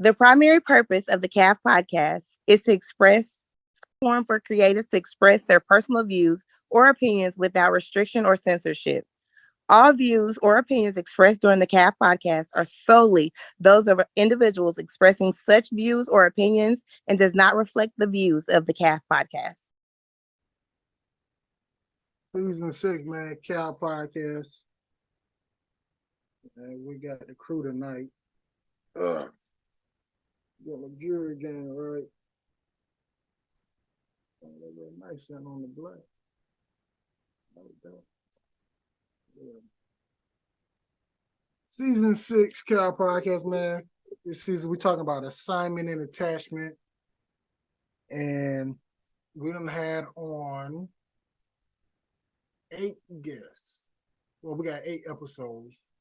The primary purpose of the CAF podcast is to express platform for creatives to express their personal views or opinions without restriction or censorship. All views or opinions expressed during the CAF podcast are solely those of individuals expressing such views or opinions and does not reflect the views of the CAF podcast. Season 6, man, Cal Podcast. And we got the crew tonight. Got a jury game, right? A little nice sitting on the black. Yeah. Season 6, Cal Podcast, man. This season we talking about assignment and attachment. And we done had on 8 guests. Well, we got 8 episodes.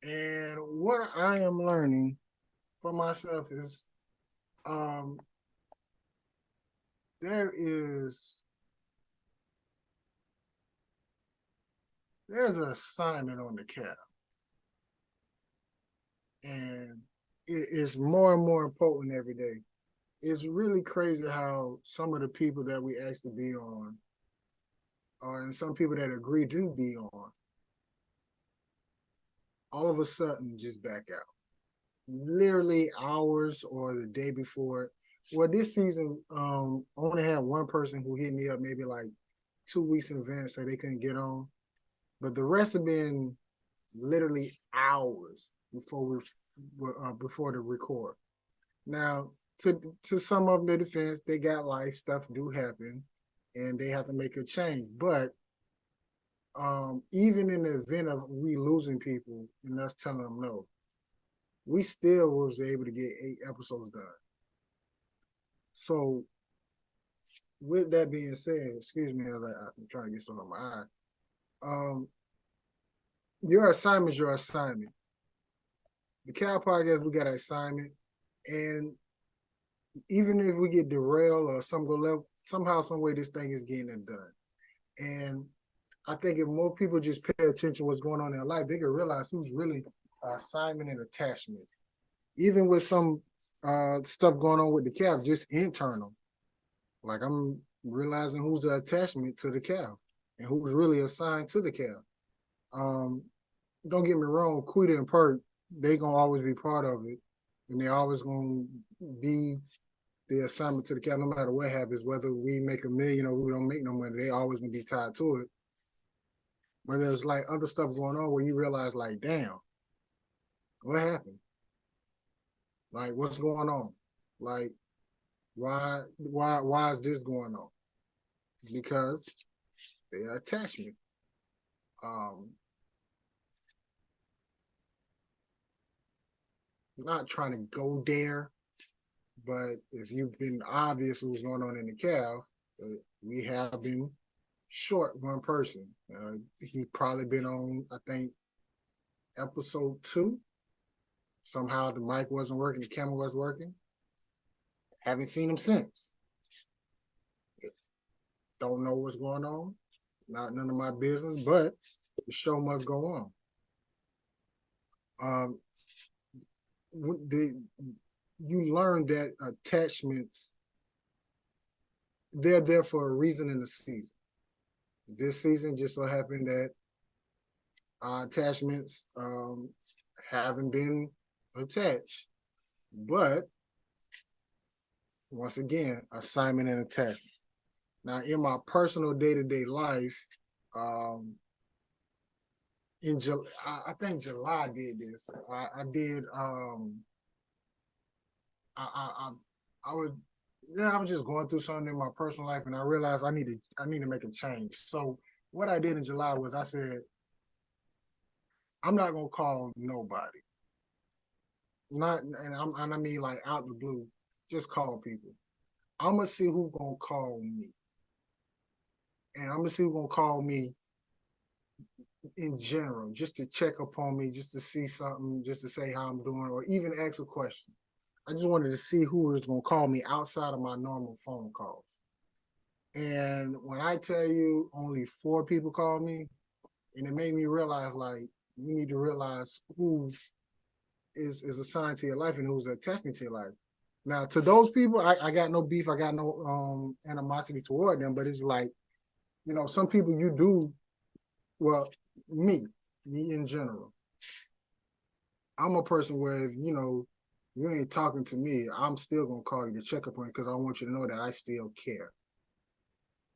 And what I am learning for myself is there's an assignment on the CAF. And it is more and more important every day. It's really crazy how some of the people that we asked to be on, and some people that agree to be on, all of a sudden just back out. Literally hours or the day before. Well, this season, I only had one person who hit me up maybe like 2 weeks in advance, so they couldn't get on. But the rest have been literally hours before the record. Now, to some of their defense, they got life, stuff do happen, and they have to make a change. But even in the event of we losing people and us telling them no, we still was able to get 8 episodes done. So, with that being said, excuse me as I'm trying to get something on my eye. Your assignment is your assignment. The Cal Podcast, we got an assignment, and even if we get derailed or something go left, somehow, some way, this thing is getting it done. And I think if more people just pay attention to what's going on in their life, they can realize who's really assignment and attachment. Even with some stuff going on with the CAF, just internal. Like I'm realizing who's the attachment to the CAF and who's really assigned to the CAF. Don't get me wrong, Quita and Perk, they gonna always be part of it, and they always gonna be the assignment to the CAF, no matter what happens, whether we make $1 million or we don't make no money, they always gonna be tied to it. But there's like other stuff going on where you realize, like, damn, what happened? Like, what's going on? Like, why is this going on? Because they are attachment. Not trying to go there, but if you've been obvious what's going on in the CAF, we have been short one person. He probably been on, I think, episode 2. Somehow the mic wasn't working, the camera wasn't working. Haven't seen him since. Don't know what's going on. Not none of my business, but the show must go on. You learn that attachments, they're there for a reason in the season. This season just so happened that attachments haven't been attached. But once again, assignment and attachment. Now, in my personal day-to-day life, in July, I think July did this. I was just going through something in my personal life, and I realized I need to make a change. So what I did in July was I said, I'm not gonna call nobody. I mean like out the blue, just call people. I'm gonna see who's gonna call me, and I'm gonna see who's gonna call me in general, just to check upon me, just to see something, just to say how I'm doing, or even ask a question. I just wanted to see who was going to call me outside of my normal phone calls. And when I tell you only 4 people called me, and it made me realize, like, you need to realize who is assigned to your life and who's attachment to your life. Now, to those people, I got no beef, I got no animosity toward them, but it's like, you know, some people you do, well, me in general. I'm a person where, you know, you ain't talking to me, I'm still gonna call you to check up on you because I want you to know that I still care.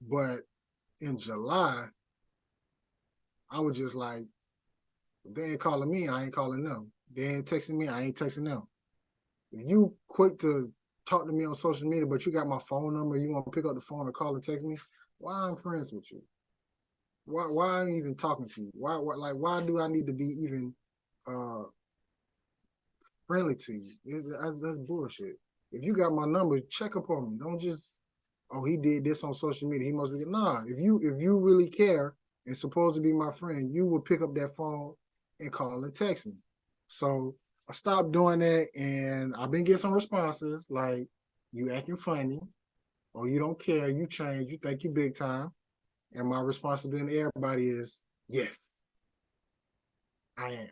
But in July, I was just like, they ain't calling me, I ain't calling them. They ain't texting me, I ain't texting them. If you quick to talk to me on social media, but you got my phone number, you want to pick up the phone or call and text me, why I'm friends with you? Why I'm even talking to you? Why do I need to be even friendly to you? That's bullshit. If you got my number, check up on me. Don't just, oh, he did this on social media, he must be, nah. If you really care and supposed to be my friend, you would pick up that phone and call and text me. So I stopped doing that, and I've been getting some responses like, you acting funny, or you don't care, you change, you think you big time. And my response to everybody is, yes, I am.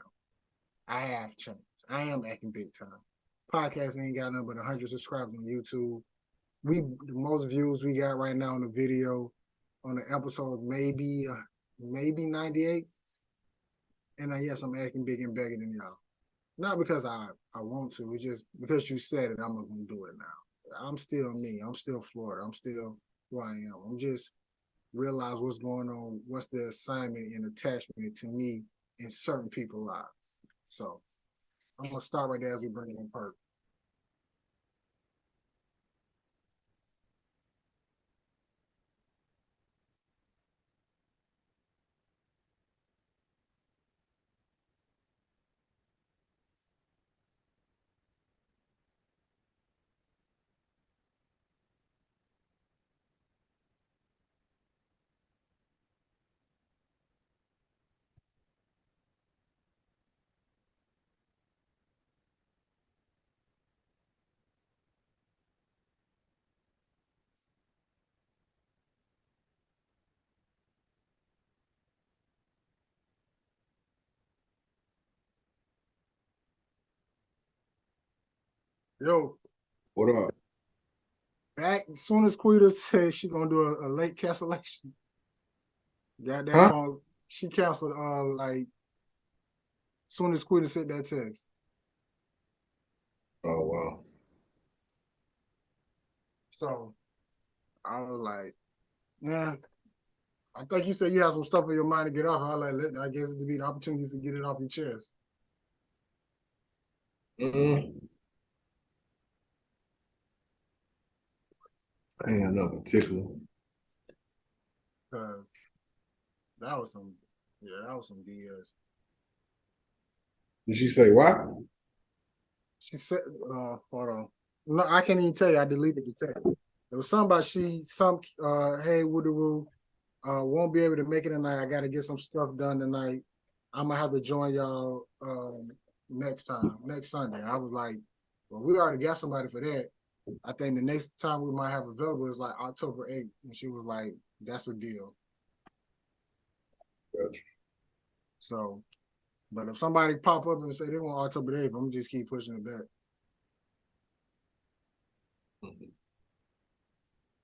I have changed. I am acting big time. Podcast ain't got nothing but 100 subscribers on YouTube. The most views we got right now on the video, on the episode, maybe 98. And yes, I'm acting big and better than y'all. Not because I want to, it's just because you said it, I'm gonna do it now. I'm still me. I'm still Florida. I'm still who I am. I'm just realize what's going on, what's the assignment and attachment to me in certain people's lives. So I'm gonna start right there as we bring it in Perk. Yo, What up? back as soon as Quita said she gonna do a late cancellation. Got that Huh? phone. She canceled like as soon as Quita sent that text. Oh wow. So I was like, yeah. I think you said you have some stuff in your mind to get off. I guess it'd be the opportunity to get it off your chest. I ain't no particular. Cause that was some BS. Did she say what? She said, hold on. No, I can't even tell you. I deleted the text. There was something about hey, Woodaroo, won't be able to make it tonight. I got to get some stuff done tonight. I'm going to have to join y'all next Sunday. I was like, well, we already got somebody for that. I think the next time we might have available is like October 8th. And she was like, that's a deal. Gotcha. So, but if somebody pop up and say they want October 8th, I'm going to just keep pushing it back.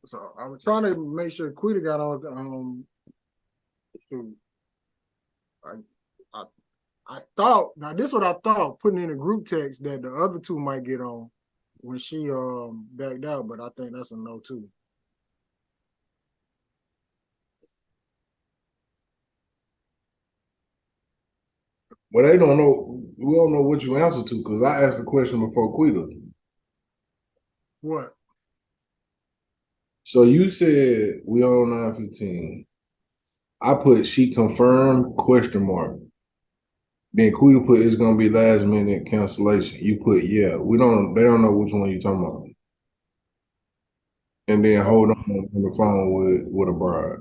So I was trying to make sure Quita got on. I thought, now this is what I thought, putting in a group text that the other two might get on when she backed out, but I think that's a no too. Well, they don't know. We don't know what you answer to because I asked the question before Quita. What? So you said we on 9:15. I put she confirmed question mark. Then Quita put it's gonna be last minute cancellation. You put yeah. They don't know which one you talking about. And then hold on the phone with a bride.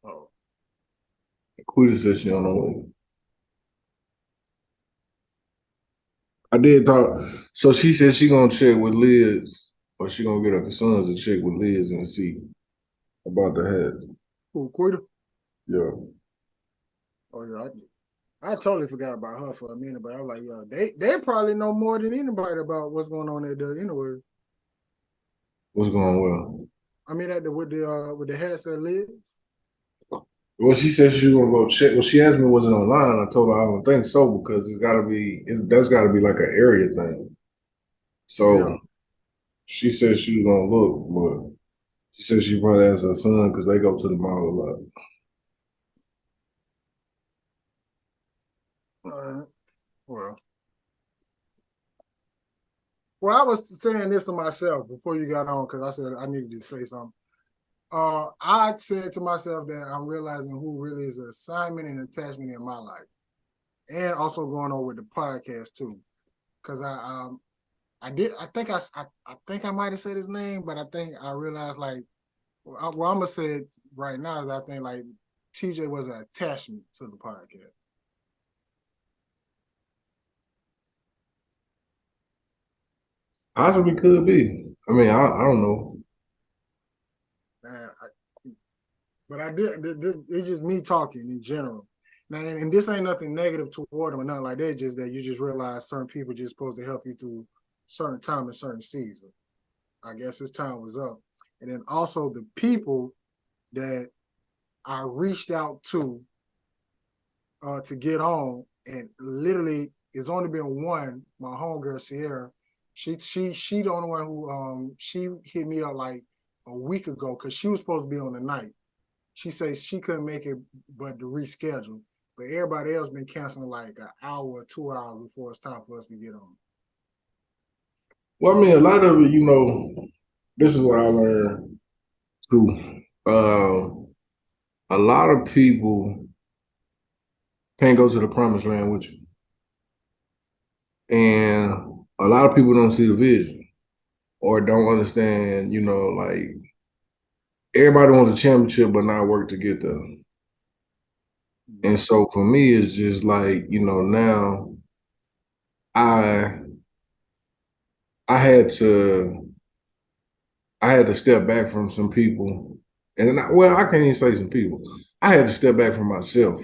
Oh. Quita said she don't know. I did talk. So she said she gonna check with Liz, or she gonna get her sons to check with Liz and see about the head. Who, Quita? Yeah. Oh yeah, I totally forgot about her for a minute, but I was like, yo, they probably know more than anybody about what's going on there anyway. What's going well? I mean, with the headset lids. Well, she said she was gonna go check. Well, she asked me was it online. I told her I don't think so because that's gotta be like an area thing. Yeah. So she said she was gonna look, but she said she probably asked her son because they go to the mall a lot. Well, well, I was saying this to myself before you got on because I said I needed to say something. I said to myself that I'm realizing who really is an assignment and attachment in my life, and also going on with the podcast too, because I think I might have said his name, but I think I realized like well, I'm gonna say it right now is I think like TJ was an attachment to the podcast. Possibly could be. I mean, I don't know. And but I did. It's just me talking in general. Now, and this ain't nothing negative toward them or nothing like that. Just that you just realize certain people just supposed to help you through certain time and certain season. I guess his time was up, and then also the people that I reached out to get on, and literally it's only been one. My homegirl Sierra, she the only one who she hit me up like a week ago because she was supposed to be on the night. She says she couldn't make it, but to reschedule. But everybody else been canceling like an hour or 2 hours before it's time for us to get on. Well, I mean, a lot of it, this is what I learned too. A lot of people can't go to the promised land with you. And a lot of people don't see the vision or don't understand, like everybody wants a championship but not work to get there. And so for me, it's just like, now I I had to step back from some people. And I can't even say some people. I had to step back from myself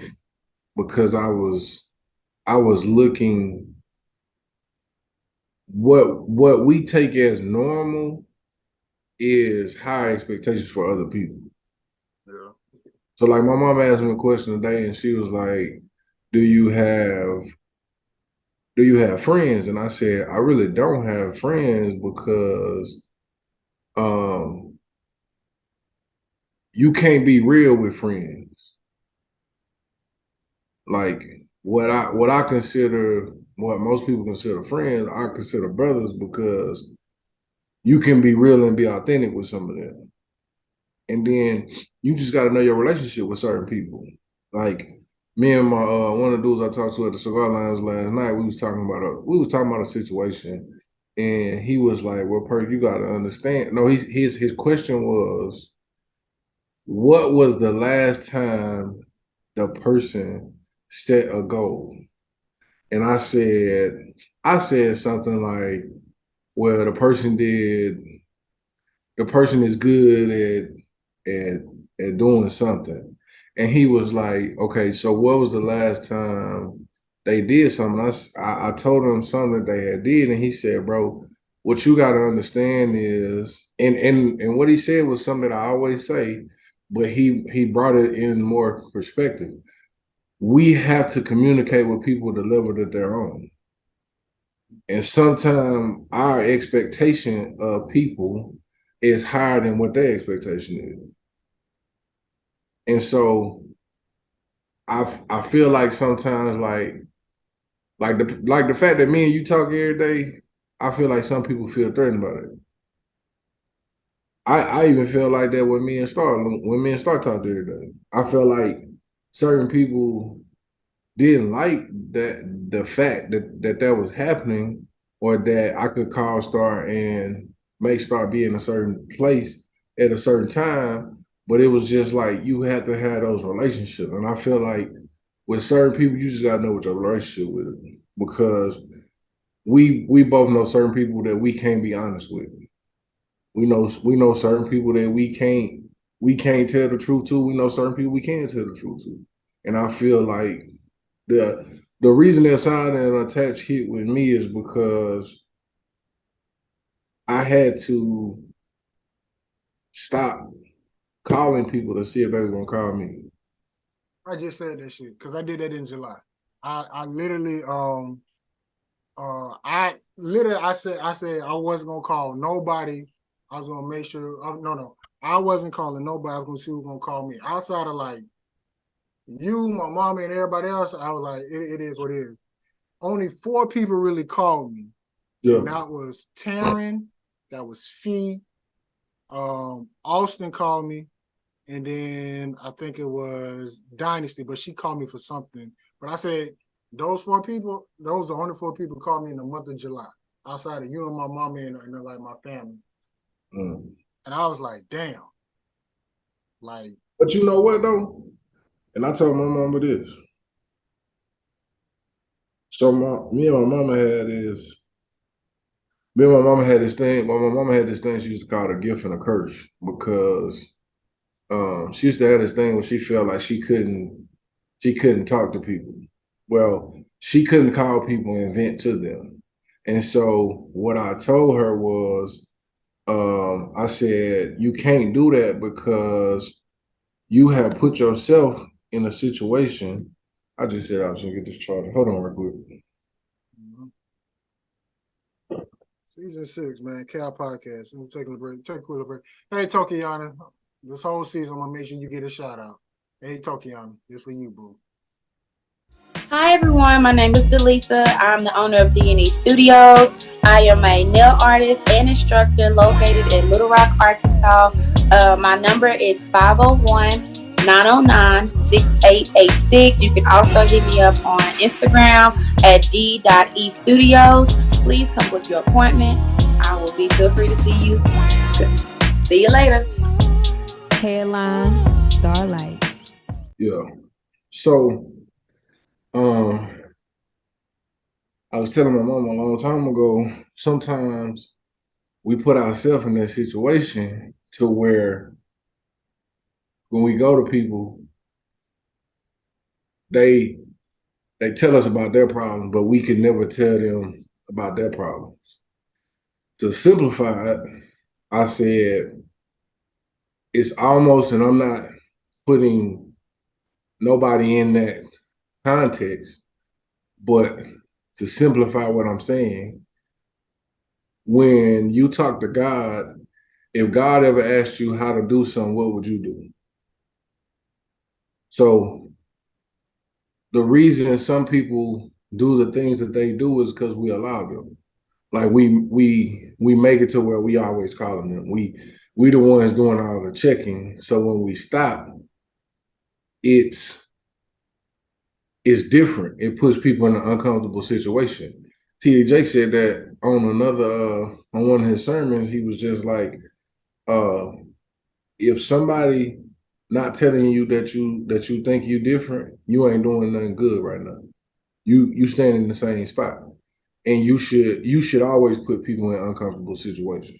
because I was looking what we take as normal is higher expectations for other people. Yeah. So like my mom asked me a question today and she was like, Do you have friends? And I said, I really don't have friends because um you can't be real with friends. Like what I consider what most people consider friends, I consider brothers because you can be real and be authentic with some of them. And then you just got to know your relationship with certain people. Like me and my one of the dudes I talked to at the cigar lounge last night, we was talking about a situation, and he was like, "Well, Perk, you got to understand." No, his question was, "What was the last time the person set a goal?" And I said something like, "Well, the person is good at doing something." And he was like, okay, so what was the last time they did something? I told him something that they had did, and he said, bro, what you got to understand is, and what he said was something that I always say, but he brought it in more perspective. We have to communicate with people the level that they're on. And sometimes our expectation of people is higher than what their expectation is. And so I feel like sometimes like the fact that me and you talk every day, I feel like some people feel threatened by it. I even feel like that when me and Star talked every day. I feel like certain people didn't like the fact that was happening, or that I could call Star and make Star be in a certain place at a certain time. But it was just like you had to have those relationships. And I feel like with certain people, you just gotta know what your relationship with them. Because we both know certain people that we can't be honest with. We know certain people that we can't tell the truth to. We know certain people we can tell the truth to. And I feel like The reason that sign and attached hit with me is because I had to stop calling people to see if they were gonna call me. I just said that shit because I did that in July. I literally I said I wasn't gonna call nobody. I was gonna make sure no, I wasn't calling nobody. I was gonna see who was gonna call me. Outside of like you, my mama, and everybody else, I was like, it is what it is. Only 4 people really called me. Yeah. And that was Taryn, that was Fee, Austin called me, and then I think it was Dynasty, but she called me for something. But I said, those 4 people, those are the only 4 people called me in the month of July, outside of you and my mama and like my family. Mm. And I was like, damn. Like, but you know what though? And I told my mama this. So me and my mama had this. Me and my mama had this thing. My mama had this thing she used to call it a gift and a curse because she used to have this thing where she felt like she couldn't talk to people. Well, she couldn't call people and vent to them. And so what I told her was, I said, you can't do that because you have put yourself in a situation. I just said I was gonna get this charger. Hold on real quick. season 6, man, Cal Podcast. We're taking a break. Take a quick break. Hey, Tokiana, this whole season, I'm gonna make sure you get a shout out. Hey, Tokiana, this for you, boo. Hi everyone, my name is Delisa. I'm the owner of D&E Studios. I am a nail artist and instructor located in Little Rock, Arkansas. My number is 501-909-6886. You can also hit me up on Instagram at d.estudios. Please come book your appointment. I will feel free to see you. See you later. Headline Starlight. Yeah. So I was telling my mom a long time ago, sometimes we put ourselves in that situation to where when we go to people, they tell us about their problems, but we can never tell them about their problems. To simplify it, I said, it's almost, and I'm not putting nobody in that context, but to simplify what I'm saying, when you talk to God, if God ever asked you how to do something, what would you do? So the reason some people do the things that they do is because we allow them. Like we make it to where we always calling them. We the ones doing all the checking. So when we stop, it's different. It puts people in an uncomfortable situation. T.D. Jake said that on another on one of his sermons. He was just like, if somebody not telling you that you think you different, you ain't doing nothing good right now. You stand in the same spot, and you should always put people in uncomfortable situations.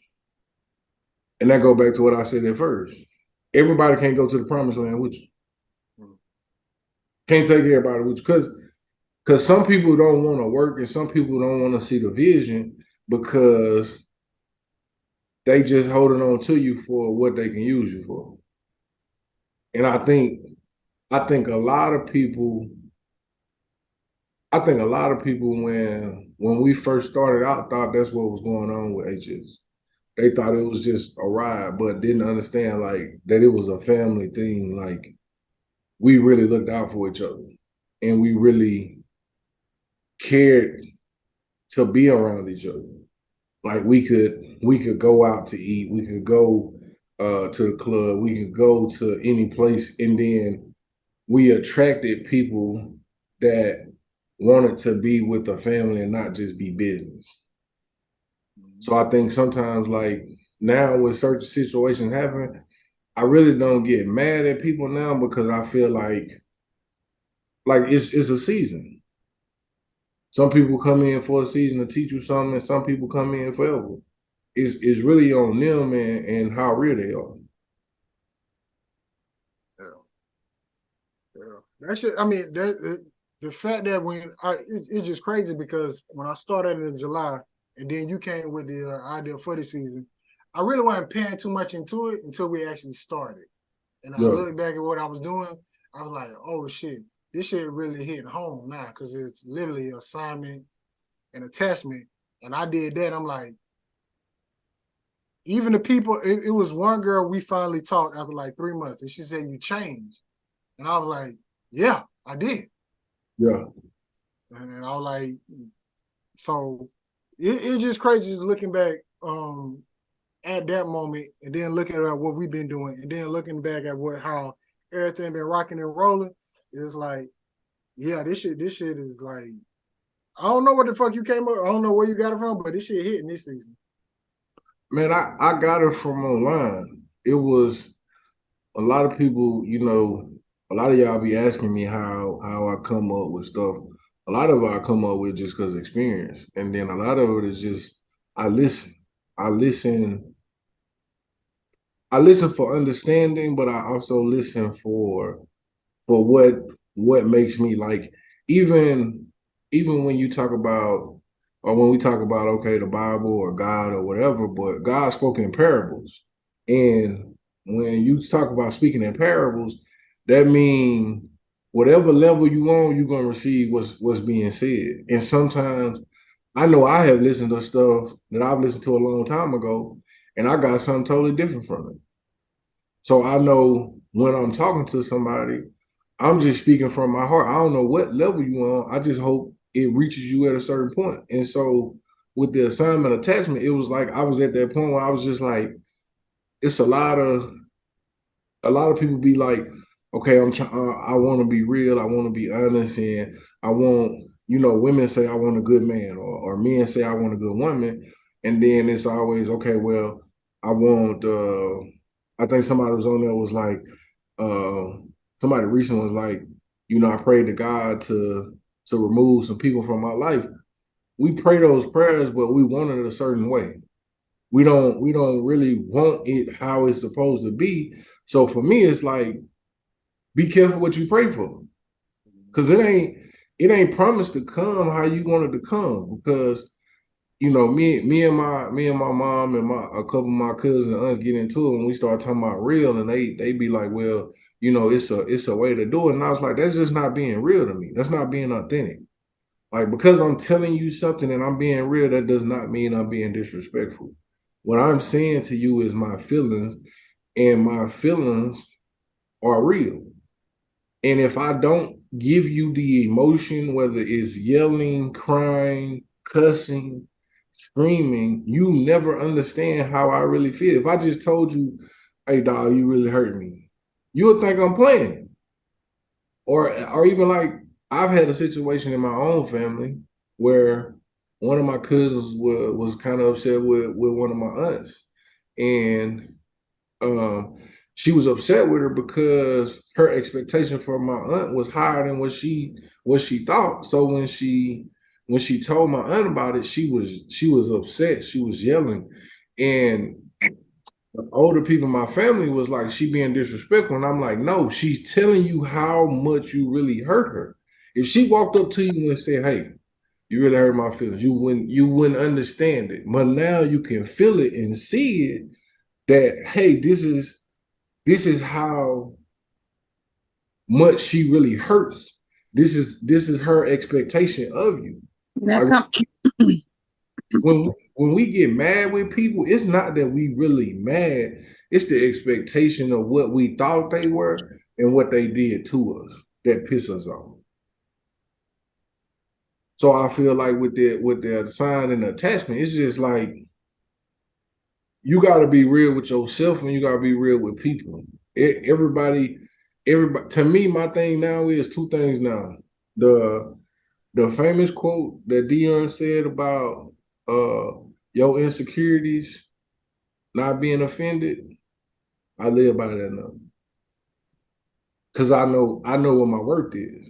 And that go back to what I said at first. Everybody can't go to the promised land with you. Can't take everybody with you because some people don't want to work and some people don't want to see the vision because they just holding on to you for what they can use you for. And I think a lot of people when we first started out thought that's what was going on with HS. They thought it was just a ride, but didn't understand like that it was a family thing. Like we really looked out for each other and we really cared to be around each other. Like we could go out to eat, we could go to the club, we could go to any place, and then we attracted people that wanted to be with the family and not just be business. So I think sometimes like now when certain situations happen, I really don't get mad at people now because I feel like it's a season. Some people come in for a season to teach you something, and some people come in forever. It's really on them and how real they are. Yeah. That shit, I mean, the fact that it's just crazy because when I started in July and then you came with the idea for the season, I really wasn't paying too much into it until we actually started. And I look back at what I was doing, I was like, oh shit, this shit really hit home now because it's literally assignment and attachment. And I did that. I'm like, even the people, it was one girl we finally talked after like 3 months, and she said, you changed. And I was like, yeah, I did. Yeah. And I was like, so it's just crazy just looking back at that moment and then looking at what we've been doing and then looking back at how everything been rocking and rolling. It's like, yeah, this shit is like, I don't know what the fuck you came up. I don't know where you got it from, but this shit hitting this season. Man, I got it from online. It was a lot of people, you know, a lot of y'all be asking me how I come up with stuff. A lot of it I come up with just because of experience. And then a lot of it is just I listen. I listen for understanding, but I also listen for what makes me like even when you talk about or when we talk about okay the Bible or God or whatever, but God spoke in parables. And when you talk about speaking in parables, that means whatever level you on, you're gonna receive what's being said. And sometimes I know I have listened to stuff that I've listened to a long time ago, and I got something totally different from it. So I know when I'm talking to somebody, I'm just speaking from my heart. I don't know what level you on. I just hope it reaches you at a certain point. And so with the assignment attachment, it was like I was at that point where I was just like, it's a lot of people be like, okay, I want to be real, I want to be honest, and I want, you know, women say I want a good man, or men say I want a good woman, and then it's always okay. Well, I want. I think somebody was on there was like, somebody recent was like, you know, I prayed to God to remove some people from my life. We pray those prayers, but we want it a certain way. We don't really want it how it's supposed to be. So for me, it's like, be careful what you pray for, because it ain't promised to come how you want it to come. Because you know, me and my mom and a couple of my cousins and aunts get into it when we start talking about real, and they be like, well, you know, it's a way to do it, and I was like, that's just not being real to me. That's not being authentic. Like, because I'm telling you something and I'm being real, that does not mean I'm being disrespectful. What I'm saying to you is my feelings, and my feelings are real. And if I don't give you the emotion, whether it's yelling, crying, cussing, screaming, you never understand how I really feel. If I just told you, hey dog, you really hurt me, you would think I'm playing. Or even like I've had a situation in my own family where one of my cousins was kind of upset with one of my aunts. And she was upset with her because her expectation for my aunt was higher than what she thought. So when she told my aunt about it, she was upset. She was yelling, and the older people in my family was like, she being disrespectful. And I'm like, no, she's telling you how much you really hurt her. If she walked up to you and said, hey, you really hurt my feelings, you wouldn't understand it. But now you can feel it and see it that, hey, this is how much she really hurts. This is her expectation of you. Now like, when we get mad with people, it's not that we really mad. It's the expectation of what we thought they were and what they did to us that piss us off. So I feel like with the sign and attachment, it's just like you got to be real with yourself and you got to be real with people. Everybody. To me, my thing now is two things now. The famous quote that Dion said about your insecurities not being offended, I live by that now. Cause I know what my worth is.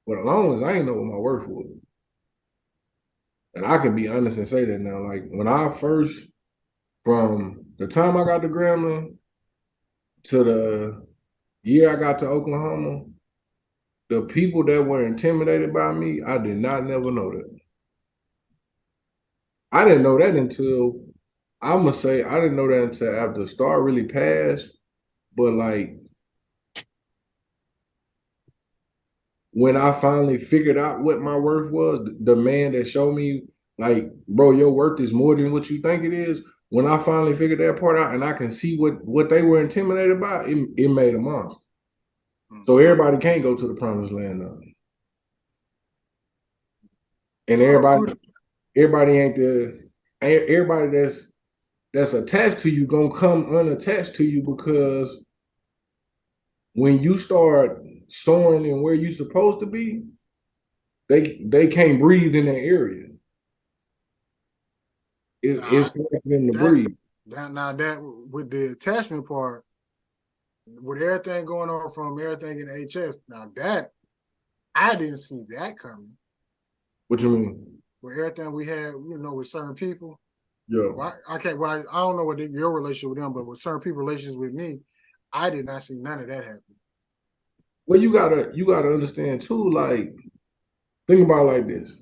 But as long as I ain't know what my worth was. And I can be honest and say that now. Like when I first, from the time I got to Grambling to the year I got to Oklahoma, the people that were intimidated by me, I did not never know that. I didn't know that until I'ma say I didn't know that until after Star really passed. But like when I finally figured out what my worth was, the man that showed me, like, bro, your worth is more than what you think it is. When I finally figured that part out and I can see what they were intimidated by, it made a monster. So everybody can't go to the promised land now. And everybody ain't everybody that's attached to you gonna come unattached to you, because when you start soaring in where you supposed to be, they can't breathe in that area. It's hard for them to breathe. That with the attachment part, with everything going on from everything in HS, now that I didn't see that coming. What you mean? With everything we had, with certain people. Yeah. Well, I don't know what your relationship with them, but with certain people relations with me, I did not see none of that happen. Well, you gotta understand too, like, think about it like this.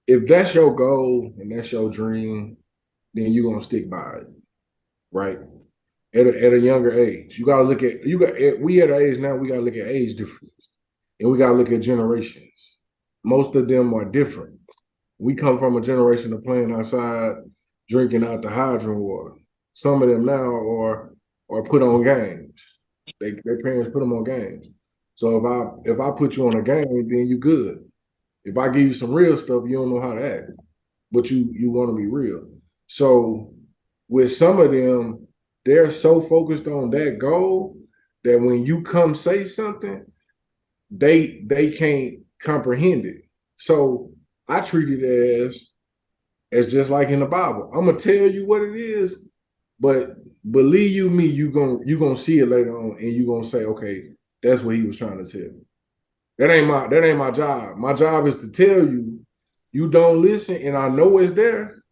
If that's your goal and that's your dream, then you're gonna stick by it, right? At a younger age. You gotta look at we at an age now, we gotta look at age difference. And we gotta look at generations. Most of them are different. We come from a generation of playing outside, drinking out the hydrant water. Some of them now are put on games. Their parents put them on games. So if I put you on a game, then you good. If I give you some real stuff, you don't know how to act, but you want to be real. So with some of them, they're so focused on that goal that when you come say something, they can't comprehend it. So I treat it as just like in the Bible. I'm gonna tell you what it is, but believe you me, you gonna see it later on, and you gonna say, okay, that's what he was trying to tell you. That ain't my job. My job is to tell you, you don't listen, and I know it's there.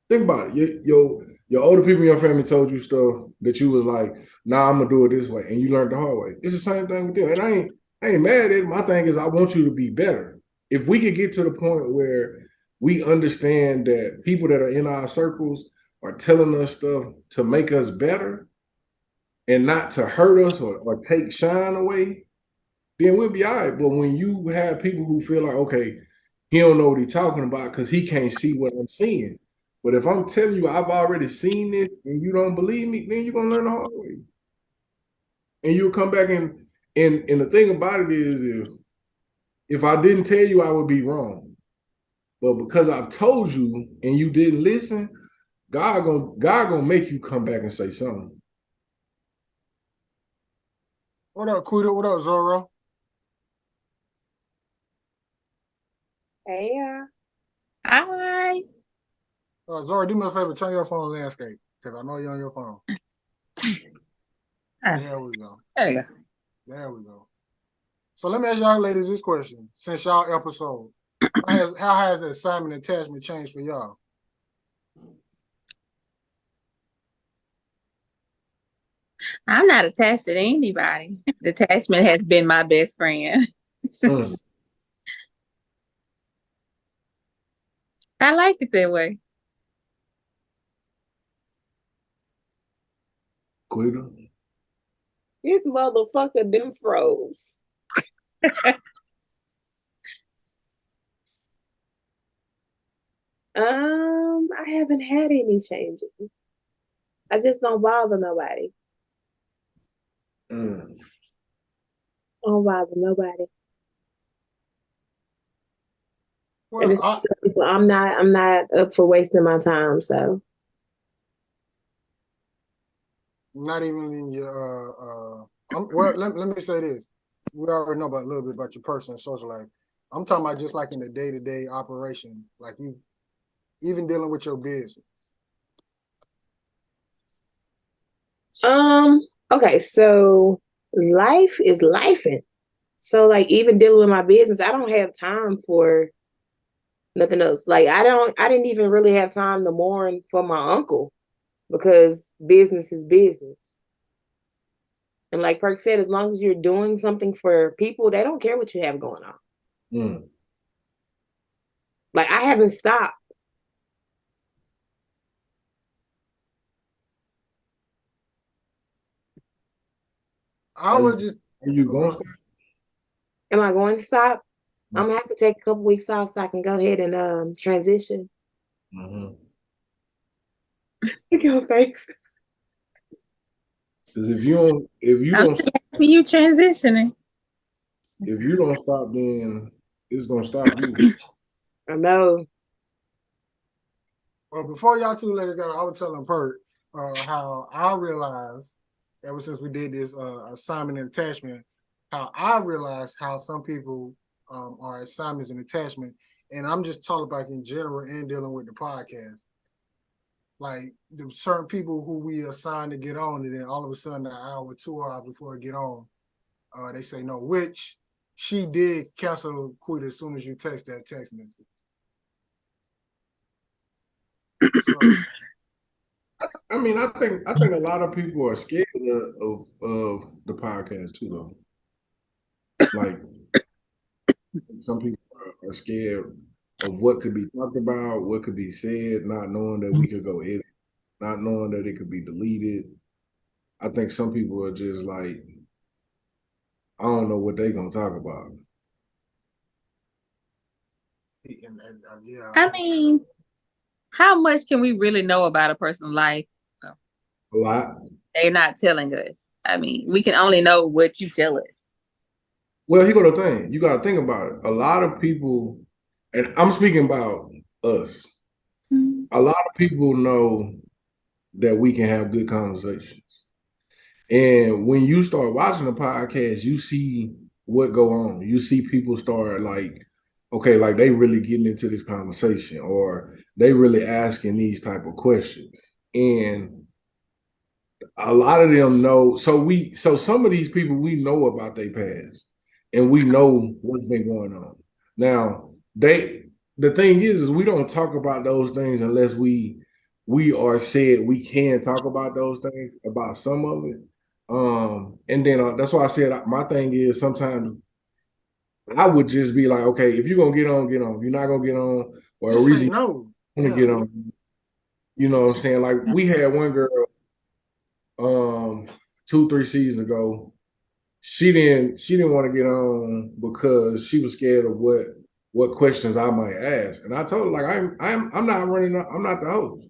Think about it. Your older people in your family told you stuff that you was like, nah, I'm gonna do it this way, and you learned the hard way. It's the same thing with them. And I ain't mad at it. My thing is I want you to be better. If we could get to the point where we understand that people that are in our circles are telling us stuff to make us better and not to hurt us or take shine away, then we'll be all right. But when you have people who feel like, okay, he don't know what he's talking about because he can't see what I'm seeing. But if I'm telling you I've already seen this and you don't believe me, then you're gonna learn the hard way. And you'll come back and the thing about it is if I didn't tell you, I would be wrong. But because I've told you and you didn't listen, God gonna make you come back and say something. What up, Quita? What up, Zoro? Hey, Hi. Zoro, do me a favor, turn your phone landscape, because I know you're on your phone. There we go. there you go. There we go. So let me ask y'all ladies this question. Since y'all episode, how has the assignment attachment changed for y'all? I'm not attached to anybody. The attachment has been my best friend. I like it that way. Quita? This motherfucker them froze. I haven't had any changes. I just don't bother nobody. I don't bother nobody. Well, I'm not up for wasting my time, so. Not even in your let me say this. We already know about a little bit about your personal and social life. I'm talking about just like in the day-to-day operation, like you even dealing with your business. Okay, so life is lifing. So like even dealing with my business, I don't have time for nothing else. Like I didn't even really have time to mourn for my uncle because business is business. And like Perk said, as long as you're doing something for people, they don't care what you have going on. Mm. Like I haven't stopped. I was just Are you going? Am I going to stop? I'm gonna have to take a couple weeks off so I can go ahead and transition. Mm-hmm. Look at your face. Because if you don't You transitioning. stop, then it's gonna stop you. I know. well before y'all two ladies got, I was telling Perk how I realized ever since we did this assignment and attachment, how I realized how some people are assignments and attachment, and I'm just talking about in general and dealing with the podcast. Like the certain people who we assign to get on, and then all of a sudden an hour, 2 hours before I get on, they say no, which she did cancel quit as soon as you text that text message. So, I mean, I think a lot of people are scared of the podcast too, though. Like some people are scared of what could be talked about, what could be said, not knowing that we could go edit, not knowing that it could be deleted. I think some people are just like, I don't know what they're gonna talk about. yeah. I mean, how much can we really know about a person's life? A lot. They're not telling us. I mean, we can only know what you tell us. Well, here go the thing. You got to think about it. A lot of people, and I'm speaking about us. A lot of people know that we can have good conversations. And when you start watching the podcast, you see what go on. You see people start like, okay, like they really getting into this conversation, or they really asking these type of questions. And a lot of them know. So some of these people, we know about their past, and we know what's been going on. Now, the thing is we don't talk about those things unless we are said we can talk about those things, about some of it. And then that's why I said my thing is sometimes I would just be like, okay, if you're gonna get on, get on. If you're not gonna get on, or Just a reason say no. to get on. You know what I'm saying? Like we had one girl 2-3 seasons ago. She didn't want to get on because she was scared of what questions I might ask. And I told her, like, I'm not running, I'm not the host.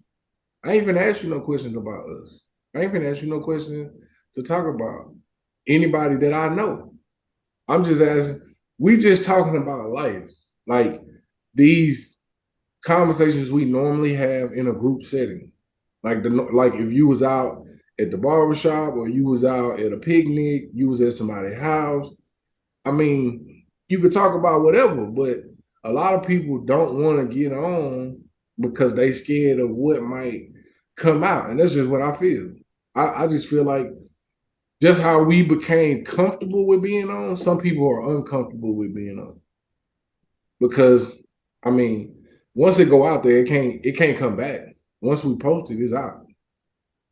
I ain't gonna ask you no questions about us. I ain't gonna ask you no questions to talk about anybody that I know. I'm just asking, we just talking about life. Like these conversations we normally have in a group setting. Like if you was out at the barbershop, or you was out at a picnic, you was at somebody's house. I mean, you could talk about whatever, but a lot of people don't want to get on because they scared of what might come out. And that's just what I feel. I just feel like just how we became comfortable with being on, some people are uncomfortable with being on. Because, I mean, once it go out there, it can't come back. Once we post it, it's out.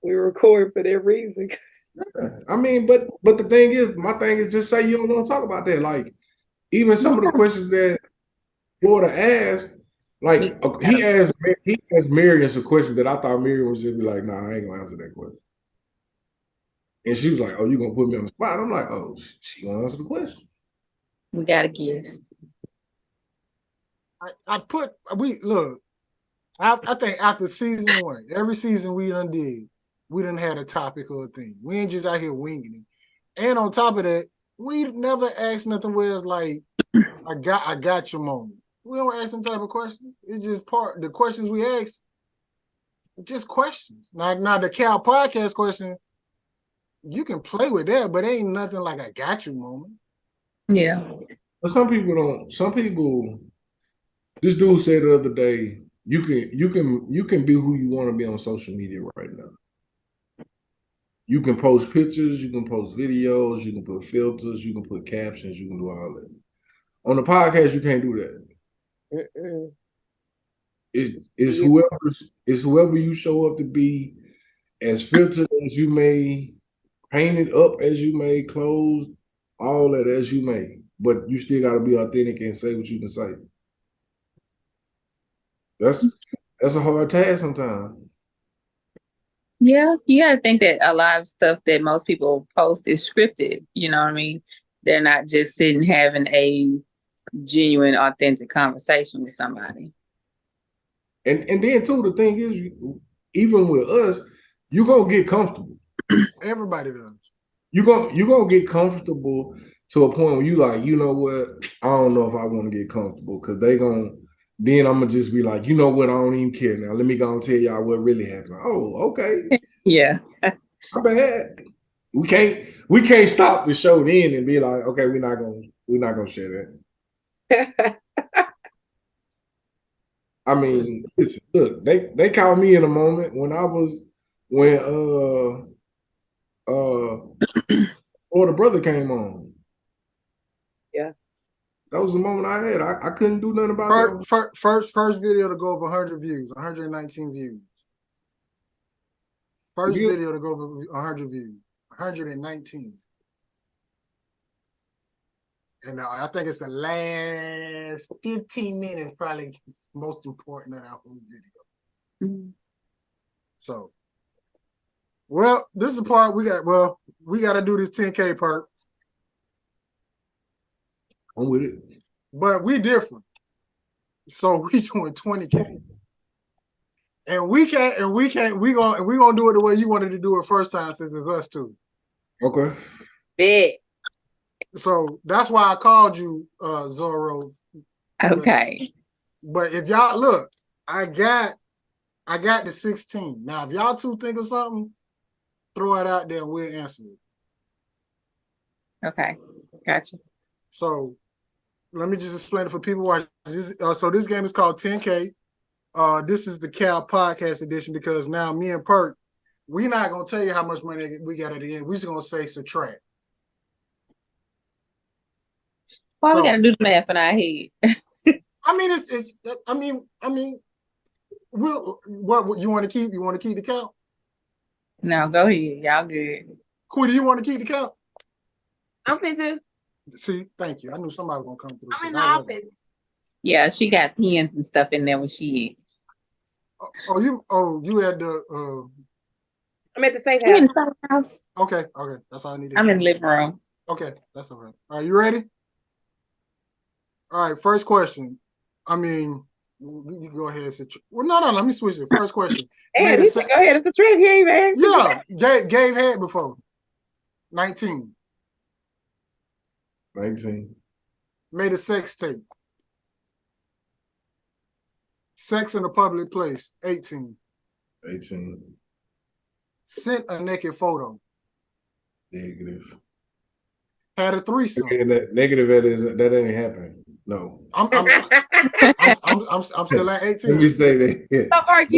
We record for that reason. I mean, but the thing is, my thing is just say you don't want to talk about that. Like, even some of the questions that Florida asked, like he asked Miriam some questions that I thought Miriam was just be like, nah, I ain't gonna answer that question. And she was like, oh, you gonna put me on the spot? I'm like, oh, she gonna answer the question. We got a guest. I think after season 1, every season we done had a topic or a thing. We ain't just out here winging it. And on top of that, we never asked nothing where it's like, I got your moment. We don't ask them type of questions. It's just the questions we ask, just questions. Now the Cal podcast question, you can play with that, but ain't nothing like a got you moment. Yeah. But some people, this dude said the other day, you can be who you want to be on social media right now. You can post pictures, you can post videos, you can put filters, you can put captions, you can do all that. On the podcast, you can't do that. It's whoever you show up to be, as filtered as you may paint it up as you may, clothes, all that as you may. But you still gotta be authentic and say what you can say. That's a hard task sometimes. Yeah, you gotta think that a lot of stuff that most people post is scripted. You know what I mean? They're not just sitting having a genuine, authentic conversation with somebody. And then too, the thing is, even with us, you gonna get comfortable. Everybody does. You gonna get comfortable to a point where you like, you know what? I don't know if I want to get comfortable because they gonna. Then I'm gonna just be like, you know what? I don't even care now. Let me go and tell y'all what really happened. Oh, okay, Yeah. my bad. We can't stop the show then and be like, okay, we're not gonna share that. I mean, listen, look, they called me in a moment when Florida Brother came on. Yeah. That was the moment I had. I couldn't do nothing about that. First video to go over 100 views, 119 views. First video to go over 100 views, 119. And I think it's the last 15 minutes probably most important of that whole video. Mhm. So, well, this is the part we got. Well, we got to do this 10K part, I'm with it. but we different. So we doing 20K, and we gonna do it the way you wanted to do it first time since it's us two. Okay. Big. So that's why I called you, Zorro. Okay. But if y'all look, I got the 16. Now, if y'all two think of something, throw it out there and we'll answer it. Okay. Gotcha. So let me just explain it for people watching. So this game is called 10K. This is the Cal Podcast Edition because now me and Perk, we're not gonna tell you how much money we got at the end. We're just gonna say subtract. Why we So- gotta do the math in our head? I mean, what you want to keep? You want to keep the count? No, go ahead. Y'all good. Quitty, you want to keep the count? I'm finna. See, thank you. I knew somebody was gonna come through. I'm in the 'cause I wasn't. office. Yeah, she got pens and stuff in there when she You had the I'm at the safe I'm in house. the same house. okay, that's all I needed. I'm in the living room. Okay, that's all right. Are you ready? All right, first question. I mean, you go ahead and well, no, let me switch it. First question. Hey, Made a you se- can go ahead. It's a trick here, man. Yeah, Gabe had before. 19. 19. Made a sex tape. Sex in a public place. 18. 18. Sent a naked photo. Negative. Had a threesome. Okay, negative that ain't happening. No. I'm still at 18. Let me say that. So, Mark,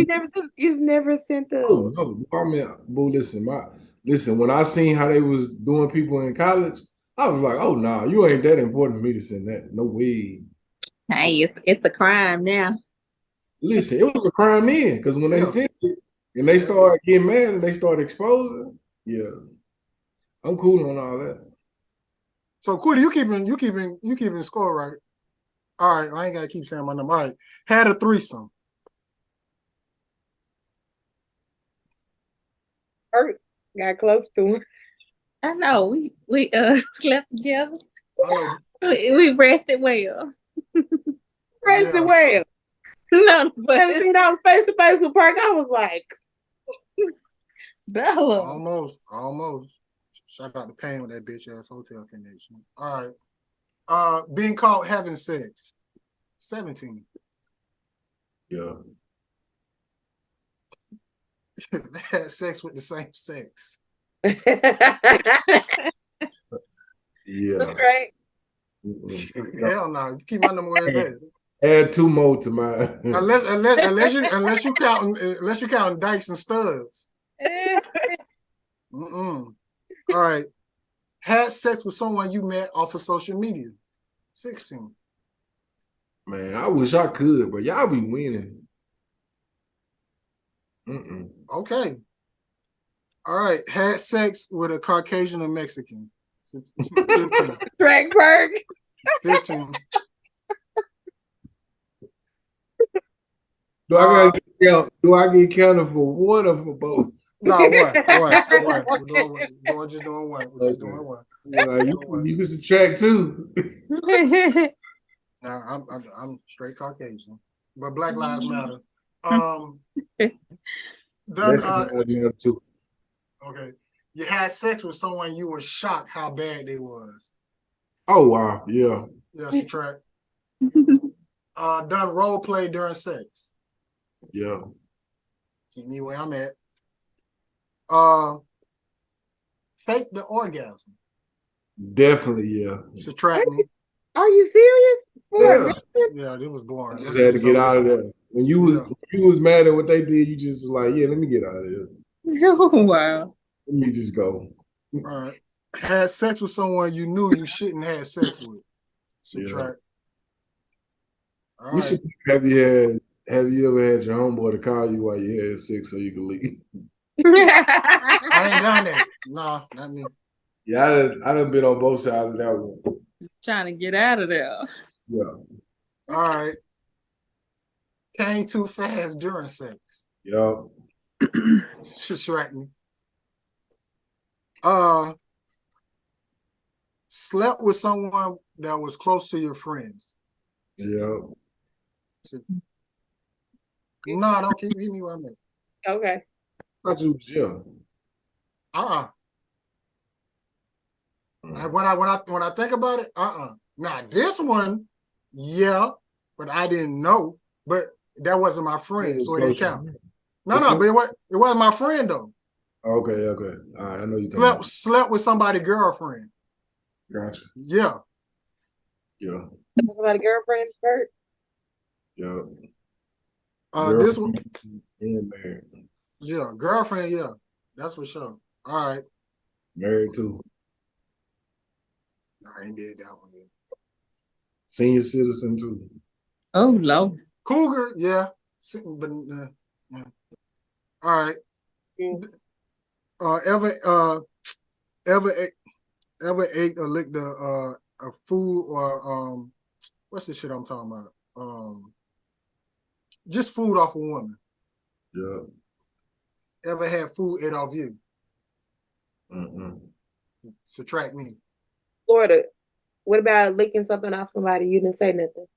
you've never sent the. Oh no, I mean, boo. Listen. When I seen how they was doing people in college, I was like, oh nah, you ain't that important for me to send that. No way. Hey, it's a crime now. Listen, it was a crime then, because when they Yeah. sent it and they started getting mad and they started exposing, yeah, I'm cool on all that. So Quiddy, you keeping score right. All right, I ain't gotta keep saying my number. All right. Had a threesome. Got close to him. I know. We slept together. I know. We rested well. Rest Yeah. well. No, but Everything I was face to face with Park, I was like, Bella. Almost. Shout out to Payne with that bitch ass hotel connection. All right. Being caught having sex. 17. Yeah. Had sex with the same sex. that's Yeah. right. Hell no. You keep my number where it's at. Add 2 more to my Unless you count dykes and studs. Mm-mm. All right. Had sex with someone you met off of social media. 16. man, I wish I could, but y'all be winning. Okay. All right. Had sex with a Caucasian or Mexican. 15. Track Berg. 15. Do I get counted for one or for both? No, one. We're just doing one. We're just doing one. You can subtract two. Nah, I'm straight Caucasian, but Black Lives Matter. Two. Okay. You had sex with someone you were shocked how bad they was. Oh wow, yeah. Yeah, subtract. Done role play during sex. Yeah. Keep me where I'm at. Fake the orgasm. Definitely, yeah. Subtract me. Are you serious? Yeah. Yeah, it was boring. Just had to get out of there. When you was mad at what they did, you just was like, yeah, let me get out of here. Wow. Let me just go. All right. Had sex with someone you knew you shouldn't have sex with. Subtract. All You right. should have you ever had your homeboy to call you while you had sex so you could leave? I ain't done that. No, not me. Yeah, I done been on both sides of that one. Trying to get out of there. Yeah. All right. Came too fast during sex. Yeah. Subtract me. Slept with someone that was close to your friends. Yeah. No, don't keep me where I'm at. Okay. I thought you was young. When I think about it, Now this one, yeah, but I didn't know. But that wasn't my friend, so it didn't count. No, but it wasn't my friend though. Okay. All right, I know you talking about. Slept with somebody's girlfriend. Gotcha. Yeah. Was somebody's girlfriend hurt? Yeah. This one. And married. Yeah, girlfriend, yeah. That's for sure. All right. Married too. I ain't did that one yet. Senior citizen too. Oh, low. Cougar, yeah. But yeah. All right. Ever ate or licked a food or what's the shit I'm talking about? Just food off a woman. Yeah. Ever had food ate off you? Subtract me. Florida. What about licking something off somebody? You didn't say nothing.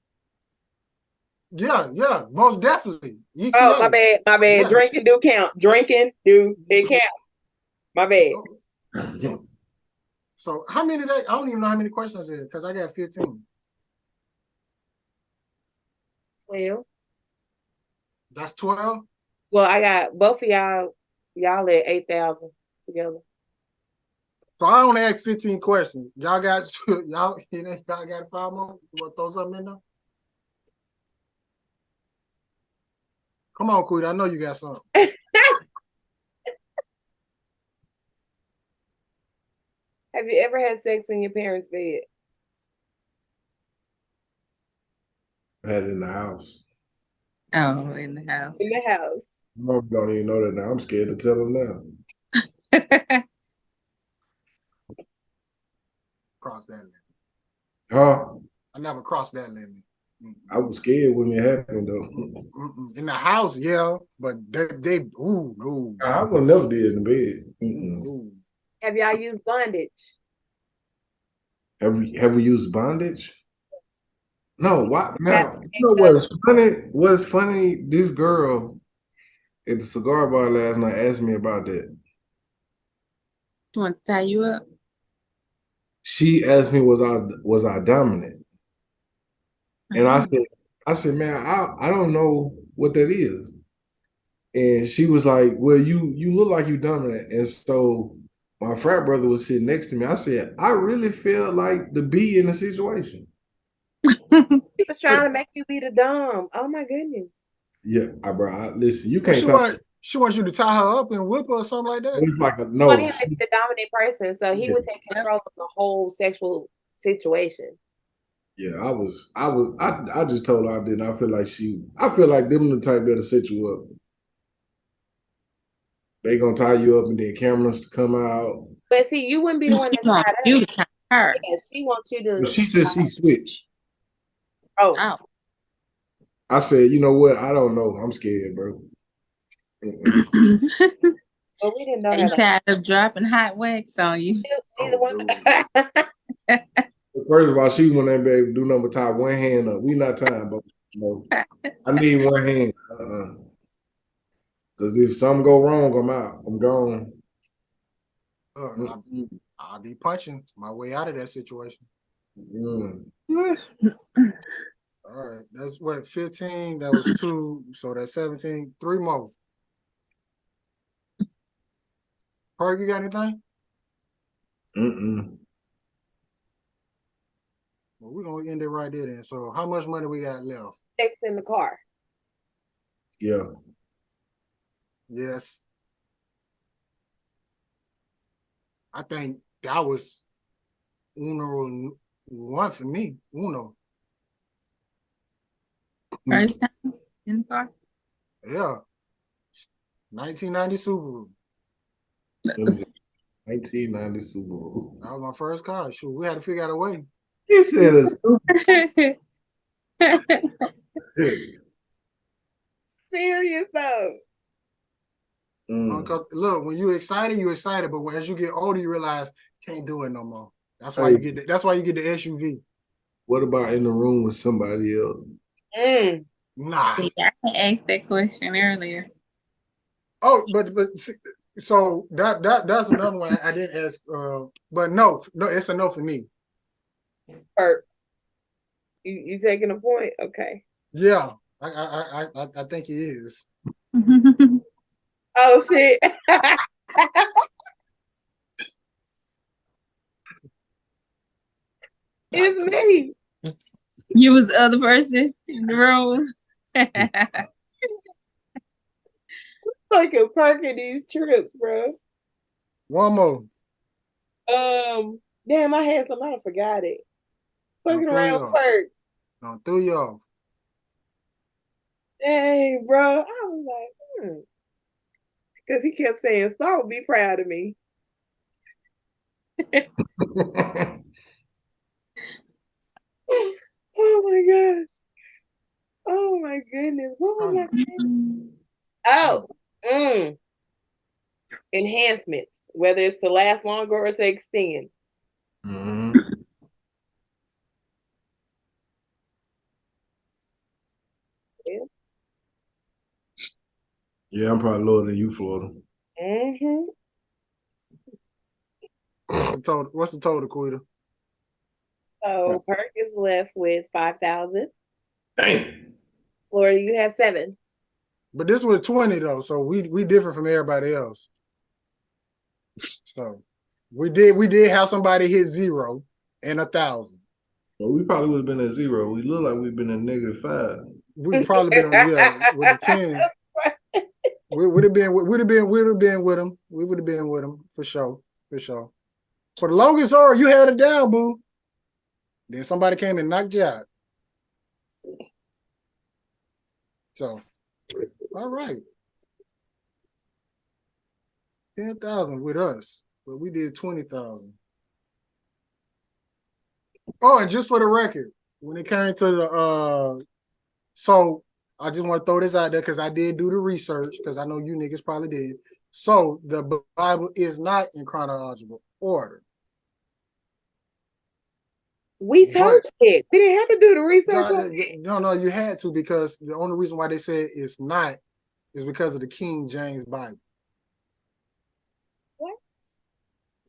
Yeah, most definitely. ETA. Oh, my bad. Yes. Drinking do count. It count. My bad. So how many days? I don't even know how many questions there because I got 15. 12. That's 12. Well, I got both of y'all at 8,000 together. So I only asked 15 questions. Y'all got y'all got 5 more? You want to throw something in there? Come on, Queen. I know you got something. Have you ever had sex in your parents' bed? Had it in the house. Oh, in the house. In the house. Mom don't even know that now. I'm scared to tell her now. Cross that limit. Huh? I never crossed that limit. I was scared when it happened though. In the house, yeah, but they no. I would never did it in the bed. Ooh. Have y'all used bondage? Have we used bondage? No, why? Now, That's- you know what's funny? What's funny? This girl at the cigar bar last night asked me about that. She wants to tie you up? She asked me, was I dominant? And I said, man, I don't know what that is. And she was like, well, you look like you dominant. And so my frat brother was sitting next to me. I said, I really feel like the B in the situation. She was trying to make you be the dom. Oh my goodness. Yeah, bro. Listen, you can't She wants you to tie her up and whip her or something like that. It's like a no. But he had to be the dominant person, so he would take control of the whole sexual situation. Yeah, I just told her I didn't. I feel like them the type that'll set you up. They gonna tie you up and then cameras to come out. But see, you wouldn't be the one She that's want tied you up. to tie her. Yeah, she wants you But to. she said she switched. Oh, Oh. I said, you know what? I don't know. I'm scared, bro. Mm-mm. but we didn't know You that. tired of dropping hot wax on you. Neither Oh, one. First of all, she want that baby do number tie one hand up. We not tying, but no. I need one hand. Cause if something go wrong, I'm out. I'm gone. I'll be punching my way out of that situation. Mm. All right, that's what 15. That was 2, so that's 17. 3 more. Park, you got anything? Mm-mm. Well, we're gonna end it right there then. So, how much money we got left? Text in the car. Yeah. Yes. I think that was Uno one for me. Uno. First time in the car. Yeah. 1990 Subaru. 1990 Subaru. That was my first car. Shoot, we had to figure out a way. He said a Subaru. Serious though. Look, when you're excited, but as you get older, you realize can't do it no more. That's why Hey. you get that's why you get the SUV. What about in the room with somebody else? Nah. See, I asked that question earlier. Oh, but so that's another one I didn't ask. But no, it's a no for me. Or you taking a point? Okay. Yeah, I think it is. Oh shit. It's me. You was the other person in the room. Fucking parking these trips, bro. One more. Damn, I had some. I forgot it. Fucking Don't throw you around off. perk. Don't throw you off. Dang, bro. I was like, because he kept saying, Star would be proud of me. Oh my gosh. Oh my goodness. What was that? Oh, enhancements, whether it's to last longer or to extend. Mm-hmm. Yeah. Yeah, I'm probably lower than you, Florida. Mm-hmm. What's the total, Quita? So Perk is left with 5,000. Dang. Florida, you have 7. But this was 20 though, so we different from everybody else. So we did have somebody hit 0 and 1,000. Well, we probably would have been at 0. We look like we've been at -5. We'd probably been with the 10. We would have been with them. We would have been with them for sure. For the longest hour, you had it down, boo. Then somebody came and knocked you out. So, all right. 10,000 with us, but we did 20,000. Oh, and just for the record, when it came to the so I just want to throw this out there because I did do the research because I know you niggas probably did. So the Bible is not in chronological order. We told you it. We didn't have to do the research on it. No, you had to because the only reason why they said it's not is because of the King James Bible. What?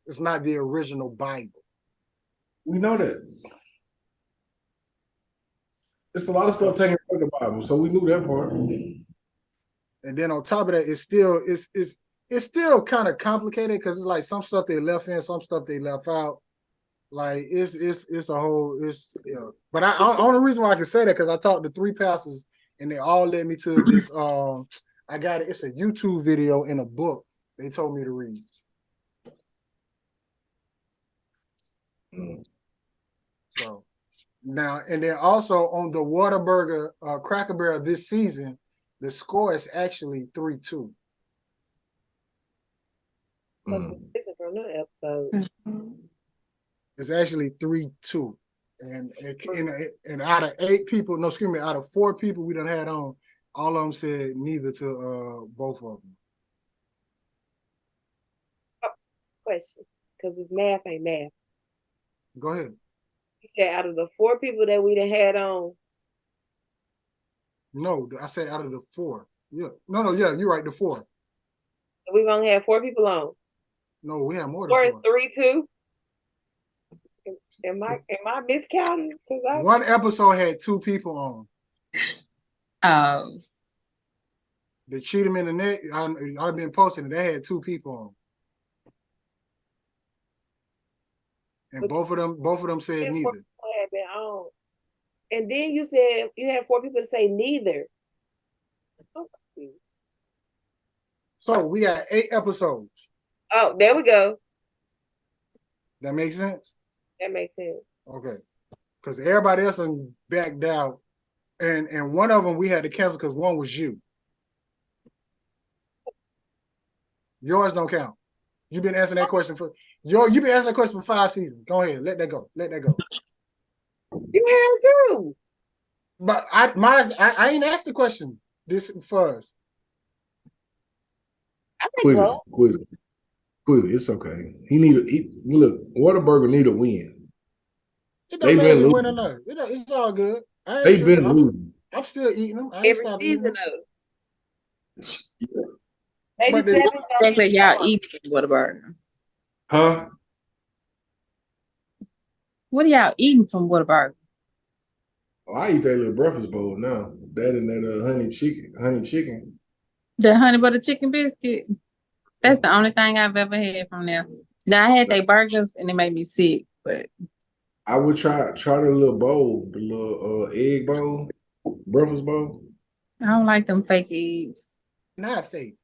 It's not the original Bible. We know that. It's a lot of stuff taken from the Bible, so we knew that part. And then on top of that, it's still kind of complicated because it's like some stuff they left in, some stuff they left out. Like it's a whole But I only reason why I can say that because I talked to 3 pastors and they all led me to this. I got it. It's a YouTube video in a book they told me to read. So now and then also on the Whataburger Cracker Barrel this season, the score is actually 3-2. Mm. Listen from the episode. It's actually 3-2. And out of 8 people, no, excuse me, out of 4 people we done had on, all of them said neither to both of them. Question, because this math ain't math. Go ahead. You said out of the 4 people that we done had on, No, I said out of the 4. Yeah. No, yeah, you're right, the 4. we've only had 4 people on. No, we had more Or than is 4. 3-2? Am I miscounting? One episode had 2 people on. The Cheat 'em in the Net, I've been posting it. They had 2 people on. And both of them said and 4 neither. people had been on. And then you said you had 4 people to say neither. Okay. So we got 8 episodes. Oh, there we go. That makes sense? That makes sense. Okay. Because everybody else done backed out. And one of them we had to cancel because one was you. Yours don't count. You've been answering that question you've been answering that question for 5 seasons. Go ahead, let that go. Let that go. You had too. But I ain't asked the question this first. I think Quilly, it's okay. Look, Whataburger need a win. It They've don't matter been if we win or losing. not. It's all good. They've been losing. I'm still eating them. I ain't every stopped eating season them. though. Maybe But the- 7 Exactly, y'all eat Whataburger. Huh? What are y'all eating from Whataburger? Oh, I eat that little breakfast bowl now. That and that honey chicken. The honey butter chicken biscuit. That's the only thing I've ever had from there. Now I had their burgers and it made me sick, but I would try the little bowl, the little egg bowl, breakfast bowl. I don't like them fake eggs. Not fake.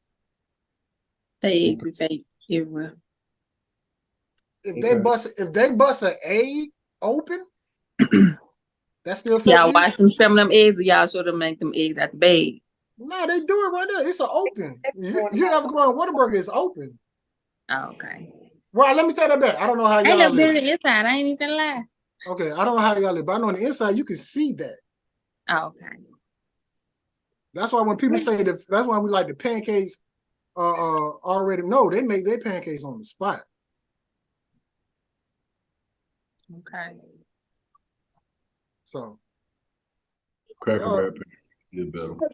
They eggs be fake everywhere. If they bust an egg open, that's still fake. Y'all watch them scramble them eggs, or y'all show them make them eggs out the bag. No, they do it right there. It's an open. You ever go on Whataburger? It's open. Oh, okay. Well, let me tell that back. I don't know how I ain't y'all never been on live. the inside. I ain't even lie. Okay, I don't know how y'all live, but I know on the inside you can see that. Oh, okay. That's why when people say that, that's why we like the pancakes. Already no, they make their pancakes on the spot. Okay. So Cracker Barrel pancakes get better.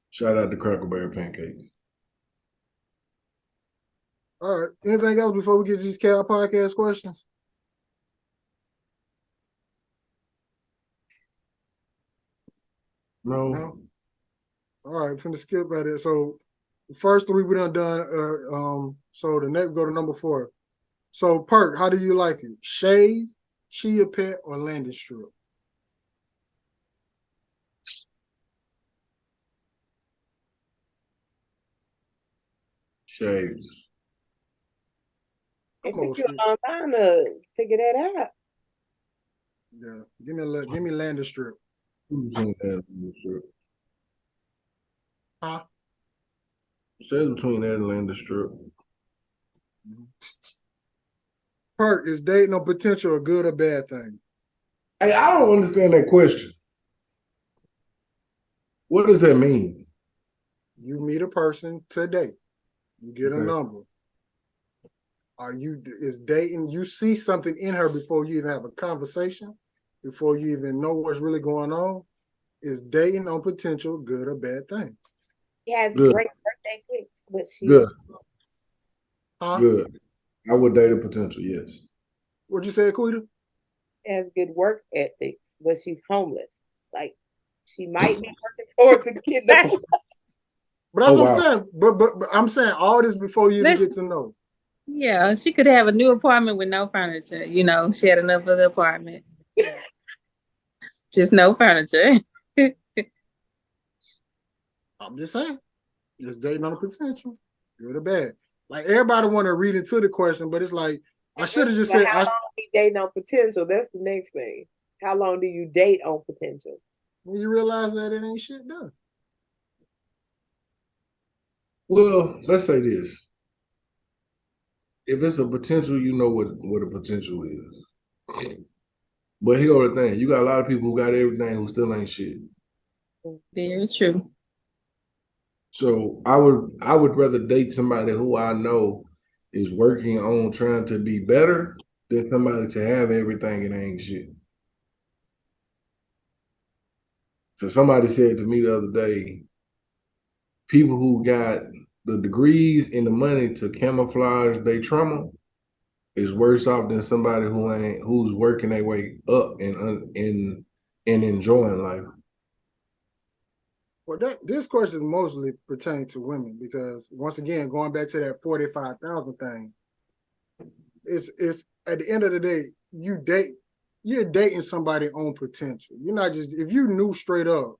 Shout out to Cracker Barrel pancakes. all right. Anything else before we get to these Cal podcast questions? No. All right, finna skip right there. So the first 3 we done. So the next go to number 4. So Perk, how do you like it? Shave, Chia Pet, or landing strip? Shaved. It Come on, took you a long time to figure that out. yeah. Give me landing strip. Who's between that and landing strip? Huh? Says between that and landing strip. Perk, is dating or potential a good or bad thing? Hey, I don't understand that question. What does that mean? You meet a person today. You get a Okay. number. Is dating, you see something in her before you even have a conversation, before you even know what's really going on? Is dating on potential good or bad thing? He has Good. great birthday pics, but she's Good. Huh? Good. I would date a potential, yes. What'd you say, Quita? has good work ethics, but she's homeless. Like she might be working towards a kid. But that's Oh, what wow. I'm saying. But I'm saying all this before you even Listen. get to know. Yeah, she could have a new apartment with no furniture. You know, she had enough of the apartment. Just no furniture. I'm just saying. Just dating on the potential. Good or bad. Like everybody want to read into the question, but it's like I should have just said how long we dating on potential? That's the next thing. How long do you date on potential? when you realize that it ain't shit done. Well, let's say this. if it's a potential, you know what a potential is. But here go the thing: you got a lot of people who got everything who still ain't shit. Very true. So I would rather date somebody who I know is working on trying to be better than somebody to have everything and ain't shit. So somebody said to me the other day, people who got the degrees and the money to camouflage their trauma is worse off than somebody who's working their way up and enjoying life. Well, this question is mostly pertaining to women because once again, going back to that 45,000 thing, it's at the end of the day, you're dating somebody on potential. You're not just, if you knew straight up,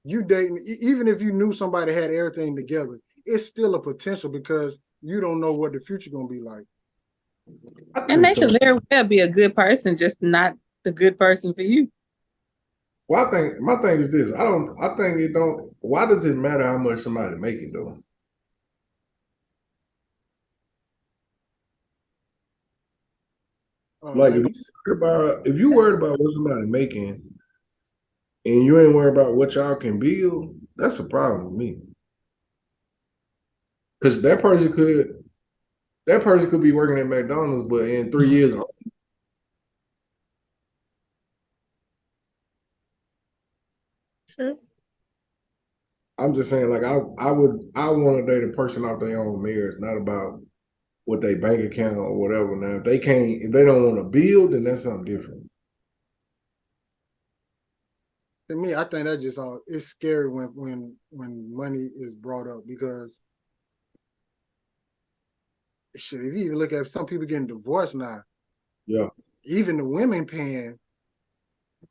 you dating, even if you knew somebody had everything together, it's still a potential because you don't know what the future gonna be like. And they could very well be a good person, just not the good person for you. Well, I think my thing is this. I think it don't. Why does it matter how much somebody making though? Like if you worried about what somebody making, and you ain't worried about what y'all can build, that's a problem with me. Because that person could be working at McDonald's, but in 3 years, Sure. I'm just saying, like I want to date a person off their own merits, not about what they bank account or whatever. Now, if they don't want to build, then that's something different. To me, I think that just it's scary when money is brought up because shit, if you even look at some people getting divorced now, yeah, even the women paying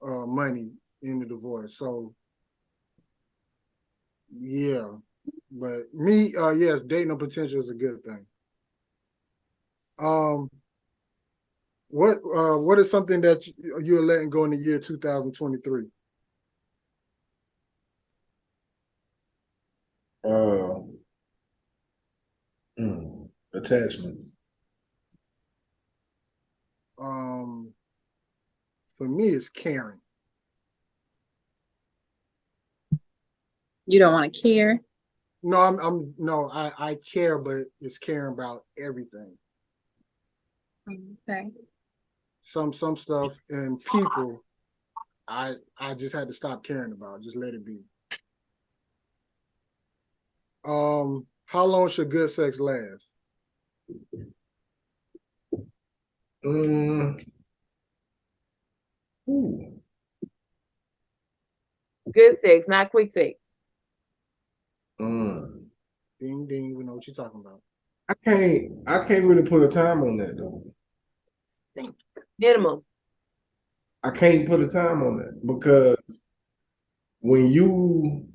money in the divorce. So yeah, but me, yes, dating a potential is a good thing. What is something that you're letting go in the year 2023? Attachment. For me, it's caring. You don't want to care. No, I care, but it's caring about everything. Okay. Some stuff and people, I just had to stop caring about. Just let it be. How long should good sex last? Good sex, not quick sex. Ding ding, we know what you're talking about. I can't really put a time on that though. Minimum. I can't put a time on that because when you,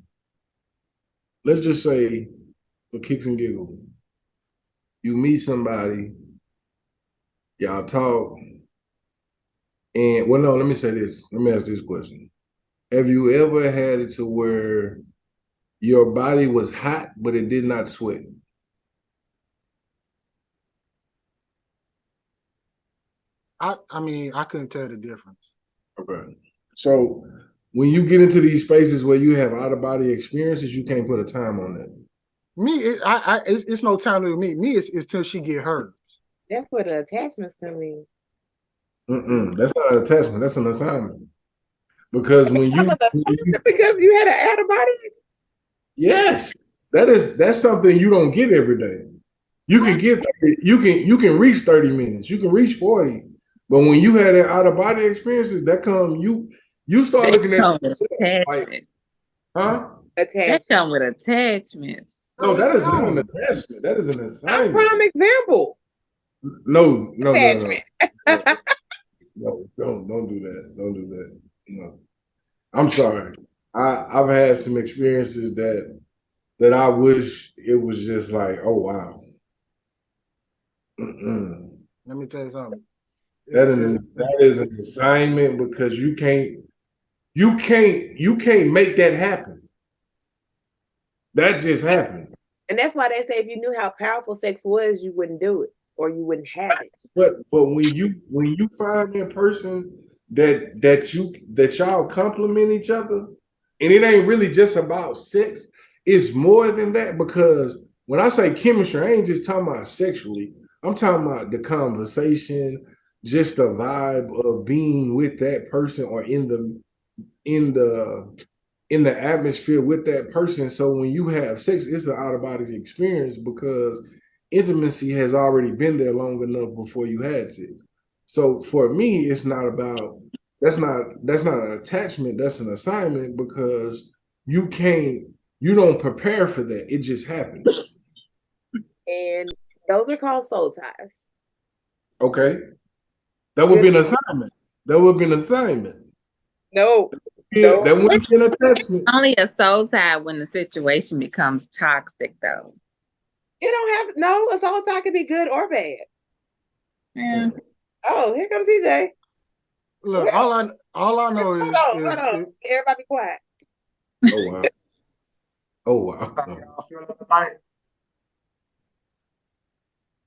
let's just say, for kicks and giggles, you meet somebody, y'all talk, and well, no, let me say this. Let me ask this question: have you ever had it to where your body was hot but it did not sweat? I mean, I couldn't tell the difference. Okay. So when you get into these spaces where you have out of body experiences, you can't put a time on that. Me, it's no time to me. Me, it's till she get hers. That's where the attachments come in. That's not an attachment. That's an assignment. Because when you because you had an antibiotics. Yes, that's something you don't get every day. You can get 30, you can reach 30 minutes, you can reach 40, but when you had that out of body experiences, that come you start looking at attachment. like, huh? That come with attachments. No, that is not an attachment. That is an assignment. Prime example. No. Attachment. No, don't do that. Don't do that. No. I'm sorry. I've had some experiences that I wish it was just like, oh wow. Let me tell you something. That is an assignment because you can't make that happen. That just happened. And that's why they say if you knew how powerful sex was, you wouldn't do it. or you wouldn't have it. But when you find that person that y'all compliment each other, and it ain't really just about sex, it's more than that, because when I say chemistry, I ain't just talking about sexually. I'm talking about the conversation, just the vibe of being with that person or in the atmosphere with that person. So when you have sex, it's an out of body experience because intimacy has already been there long enough before you had sex. So for me, it's not about that's not an attachment, that's an assignment, because you don't prepare for that. It just happens. And those are called soul ties. Okay. That would be an assignment. That would be an assignment. No. Yeah, that wouldn't be an attachment. Only a soul tie when the situation becomes toxic, though. You don't have a soul tie could be good or bad. Yeah. Oh, here comes TJ. Look, all I know is Hold on. Everybody be quiet. Oh wow. Oh wow.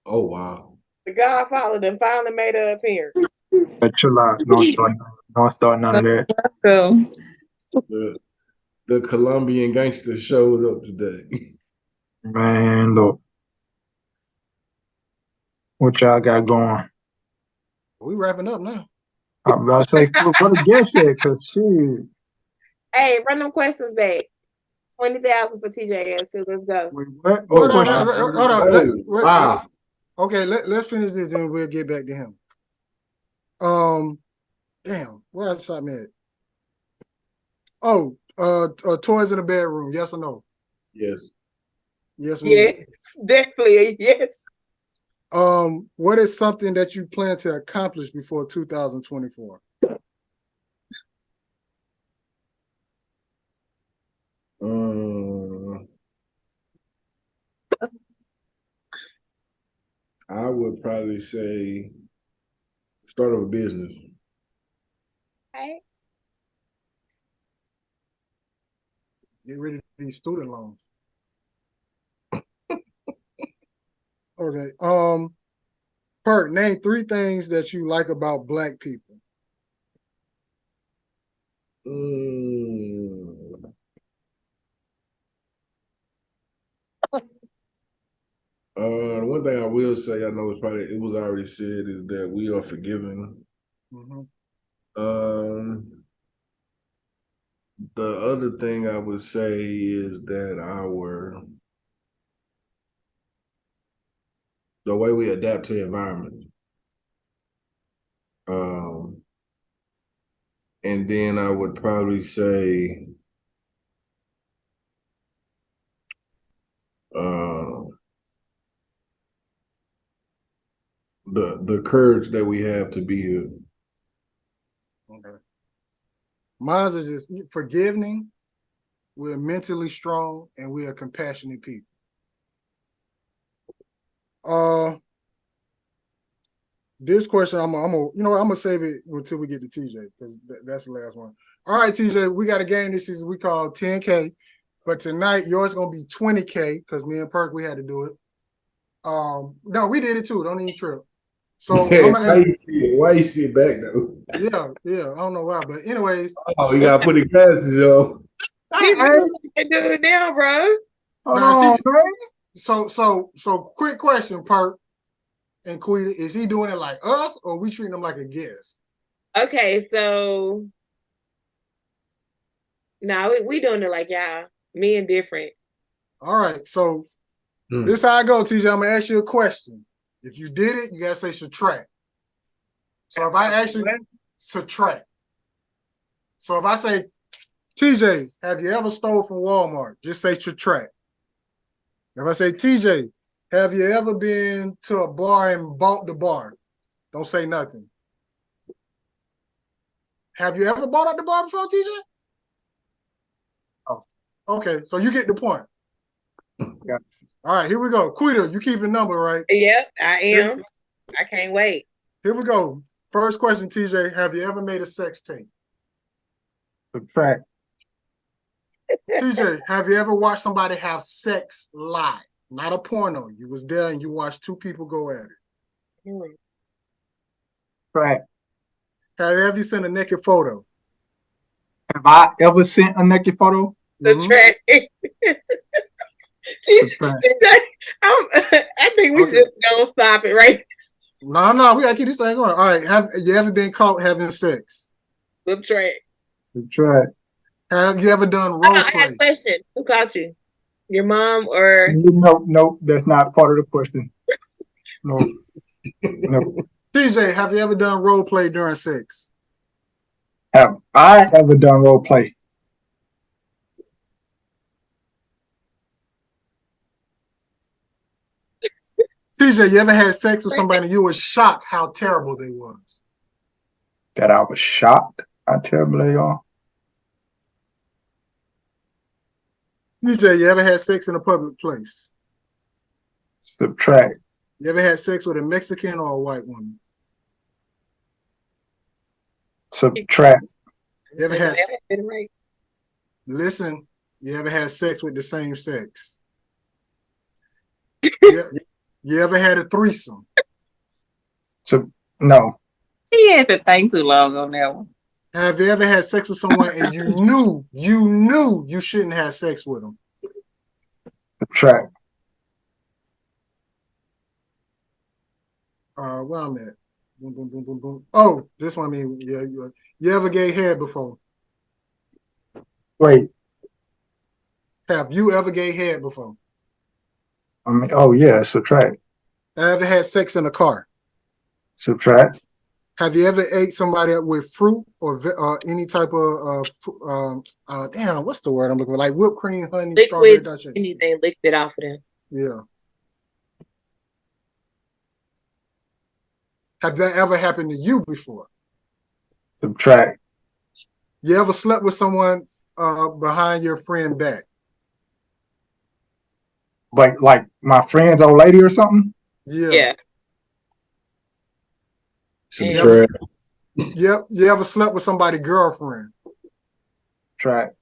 Oh wow. The Godfather then finally made an appearance. But chill out. Don't start none of that. So The Colombian gangster showed up today. Man, look. What y'all got going? we wrapping up now. I'm about to say, what a guess at, because she. Hey, run them questions back. 20,000 for TJ. So let's go. Wait, what? Oh, What question? Hold on. Wow. Okay, let's finish this, then we'll get back to him. Damn, where else I met? Oh, toys in the bedroom, yes or no? Yes. Yes, Yes, definitely. Yes. What is something that you plan to accomplish before 2024? I would probably say start a business. Okay. Get rid of these student loans. Okay. Perk, name 3 things that you like about Black people. The one thing I will say, I know it was already said, is that we are forgiving. The other thing I would say is that the way we adapt to the environment. And then I would probably say the courage that we have to be here. Okay. Mine is just forgiving. We're mentally strong and we are compassionate people. This question I'm gonna save it until we get to TJ, because that's the last one. All right, TJ, we got a game this season we call 10K, but tonight yours gonna be 20K because me and Perk we had to do it. No, we did it too. Don't even trip. So why you sit back though? Yeah. I don't know why, but anyways. Oh, you gotta put the glasses on. He can do it now, bro. Hold on, so quick question, Perk and Quita. Is he doing it like us or we treating him like a guest? Okay, so no, we doing it like y'all. Me and different. All right, so this how I go, TJ. I'm gonna ask you a question. If you did it, you gotta say subtract. So if I ask you subtract. So if I say, TJ, have you ever stole from Walmart? Just say subtract. If I say, TJ, have you ever been to a bar and bought the bar? Don't say nothing. Have you ever bought at the bar before, TJ? Oh, okay. So you get the point. Yeah. All right, here we go. Quita, you keep your number, right? Yep, I am. I can't wait. Here we go. First question, TJ. Have you ever made a sex tape? Subtract. TJ, have you ever watched somebody have sex live? Not a porno. You was there and you watched 2 people go at it. Track. Have you sent a naked photo? Have I ever sent a naked photo? Mhm. Subtract. Subtract. I think we Okay. just gonna stop it right. No, we gotta keep this thing going. All right, have you ever been caught having sex? Subtract. Subtract. Have you ever done Oh, role no, I got play? a question. Who caught you? Your mom or No, that's not part of the question. No. TJ, have you ever done role play during sex? Have I ever done role play? TJ, you ever had sex with somebody and you were shocked how terrible they was? That I was shocked how terrible they are? TJ, you ever had sex in a public place? Subtract. You ever had sex with a Mexican or a white woman? Subtract. You ever had right? listen? You ever had sex with the same sex? You ever had a threesome? No. He had to think too long on that one. Have you ever had sex with someone and you knew you shouldn't have sex with them? Subtract. Where I'm at? Boom, boom, boom, boom, boom. Oh, this one. I mean, yeah. You ever gave head before? Wait. Have you ever gave head before? I mean, oh yeah, subtract. Have you ever had sex in a car? Subtract. Have you ever ate somebody up with fruit or any type of damn, what's the word I'm looking for? Like whipped cream, honey, strawberry, Liquids, dark chocolate. anything liquid off of them. Yeah. Have that ever happened to you before? Subtract. You ever slept with someone behind your friend back? Like my friend's old lady or something? Yeah. Subtract. You ever slept with somebody's girlfriend? Subtract.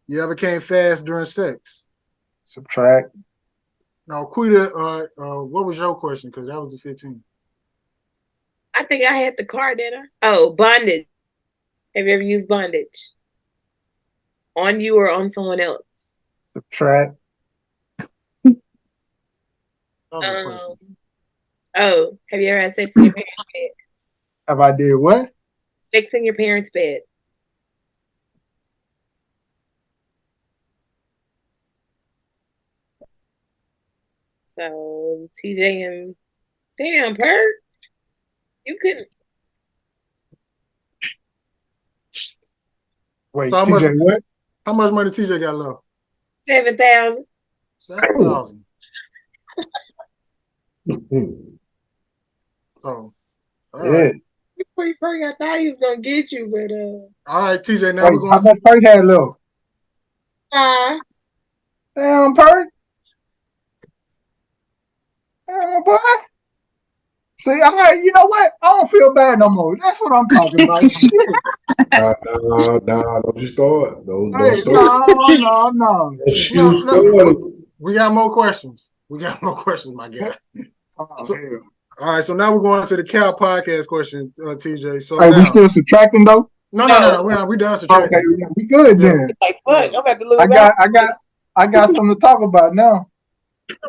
You ever came fast during sex? Subtract. Now, Quita, what was your question? Because that was the 15. I think I had the card, didn't I? Oh, bondage. Have you ever used bondage? On you or on someone else? Subtract. Oh, have you ever had sex in your parents' bed? Have I did what? Sex in your parents' bed. So TJ and damn Perk, you couldn't. Wait, So TJ, what? How much money TJ got left? 7,000. 7,000. Oh, all right. Wait, Perk, I thought he was gonna get you, but All right, TJ. Now Wait, we're going. how much Perk had left? Damn, Perk. Damn, boy. See, you know what? I don't feel bad no more. That's what I'm talking about. Shit. Nah, don't you start. Don't Hey, start. no. Don't you start. We got more questions. My guy. Oh, So- hell. All right, so now we're going to the Cal podcast question, TJ. So Hey, now, we still subtracting though? no, we're done subtracting. Okay, we good then. like fuck, I'm about to lose. I got something to talk about now.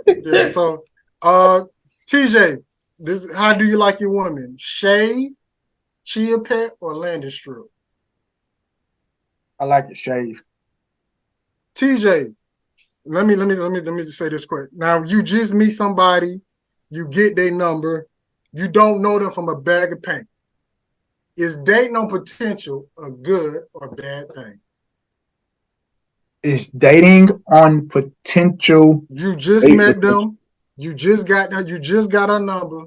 Yeah, so TJ, how do you like your woman? Shave, chia pet, or landing strip? I like it shave. TJ, let me just say this quick. Now you just meet somebody, you get their number, you don't know them from a bag of paint. Is dating on potential a good or bad thing? Is dating on potential? You just met them, you just got her number.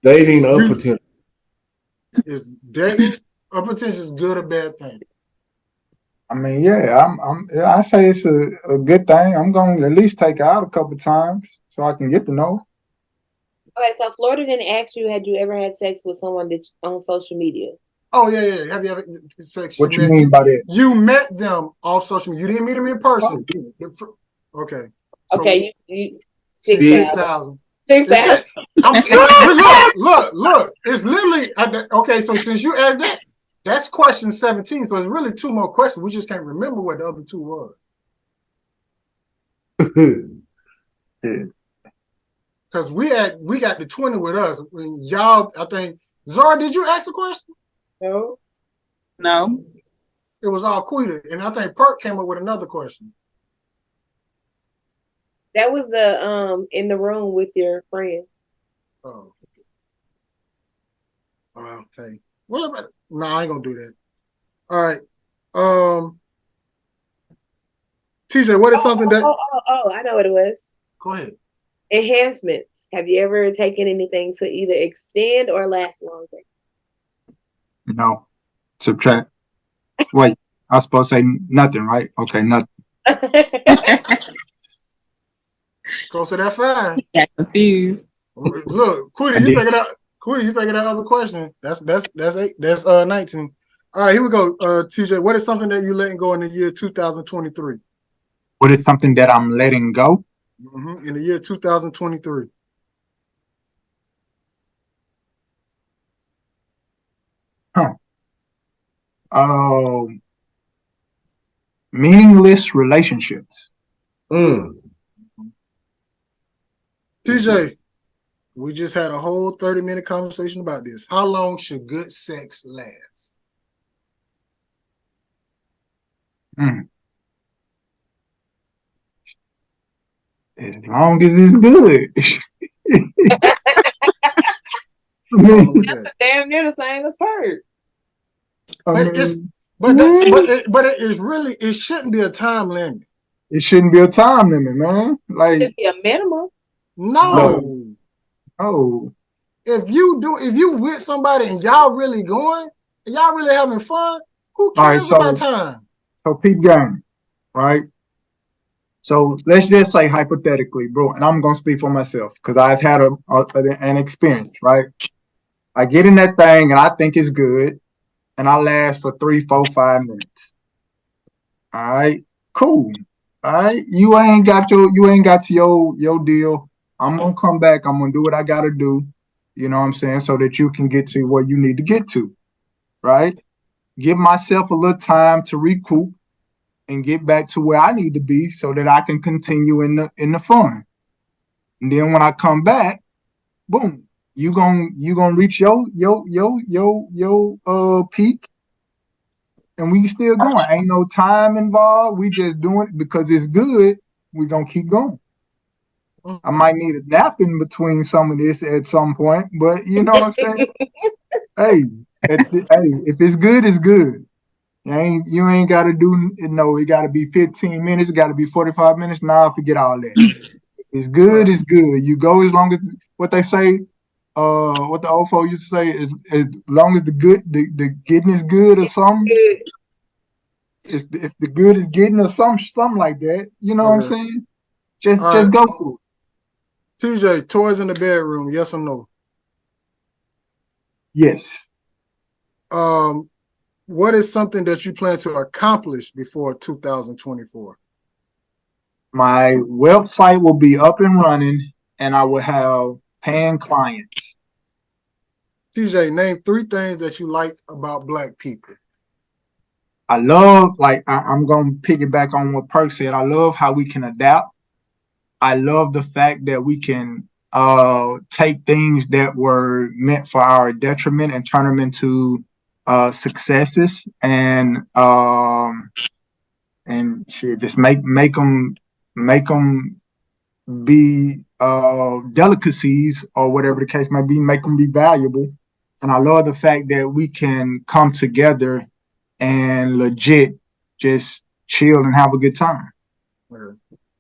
Dating on potential. Is dating or potential is good or bad thing? I mean, yeah, I say it's a good thing. I'm gonna at least take her out a couple times so I can get to know her. Okay, so Florida didn't ask you, had you ever had sex with someone that on social media? Oh yeah. Have you ever sex? What you mean by that? You met them off social media. You didn't meet them in person. Okay. So Okay, you 6,000. 6,000. Look. It's literally okay. So since you asked that, that's question 17. So it's really 2 more questions. We just can't remember what the other 2 was. Because we got the 20 with us. When y'all, I think Zara, did you ask a question? No. No. It was all Quita, and I think Perk came up with another question. That was the in the room with your friend. Oh. Okay. What about it? No, I ain't gonna do that. All right. TJ, what is something that I know what it was. go ahead. Enhancements. Have you ever taken anything to either extend or last longer? No. Subtract. Wait, I was supposed to say nothing, right? Okay, nothing. Close to that 5. Got confused. Look, Quita, you thinking that other question. That's 8. That's 19. All right, here we go. TJ, what is something that you letting go in the year 2023? What is something that I'm letting go? In the year 2023. Meaningless relationships. TJ, we just had a whole 30-minute conversation about this. How long should good sex last? As long as it's good. That's damn near the same as Perk. It shouldn't be a time limit. It shouldn't be a time limit, man. Like, should be a minimum. No. Oh. If you with somebody and y'all really going, and y'all really having fun, who cares about time? So peep game, right? So let's just say hypothetically, bro, and I'm gonna speak for myself because I've had an experience, right? I get in that thing and I think it's good, and I last for 3, 4, 5 minutes. All right, cool. All right, you ain't got your deal. I'm gonna come back. I'm gonna do what I gotta do. You know what I'm saying? So that you can get to where you need to get to, right? Give myself a little time to recoup and get back to where I need to be so that I can continue in the fun. And then when I come back, boom, you gonna reach your peak, and we still going. Ain't no time involved. We just doing it because it's good. We gonna keep going. I might need a nap in between some of this at some point, but you know what I'm saying? Hey, if it's good, it's good. You ain't got to do it got to be 15 minutes, it got to be 45 minutes. Nah, forget all that. It's good, it's good. You go as long as what they say, what the old folks used to say is as long as the getting is good or something. If the good is getting or something like that, you know what I'm saying? Just go for it. TJ, toys in the bedroom, yes or no? Yes. What is something that you plan to accomplish before 2024? My website will be up and running, and I will have paying clients. TJ, name 3 things that you like about Black people. I love, I'm going to piggyback on what Perk said. I love how we can adapt. I love the fact that we can take things that were meant for our detriment and turn them into successes, and shit, just make them be delicacies or whatever the case may be, make them be valuable. And I love the fact that we can come together and legit just chill and have a good time.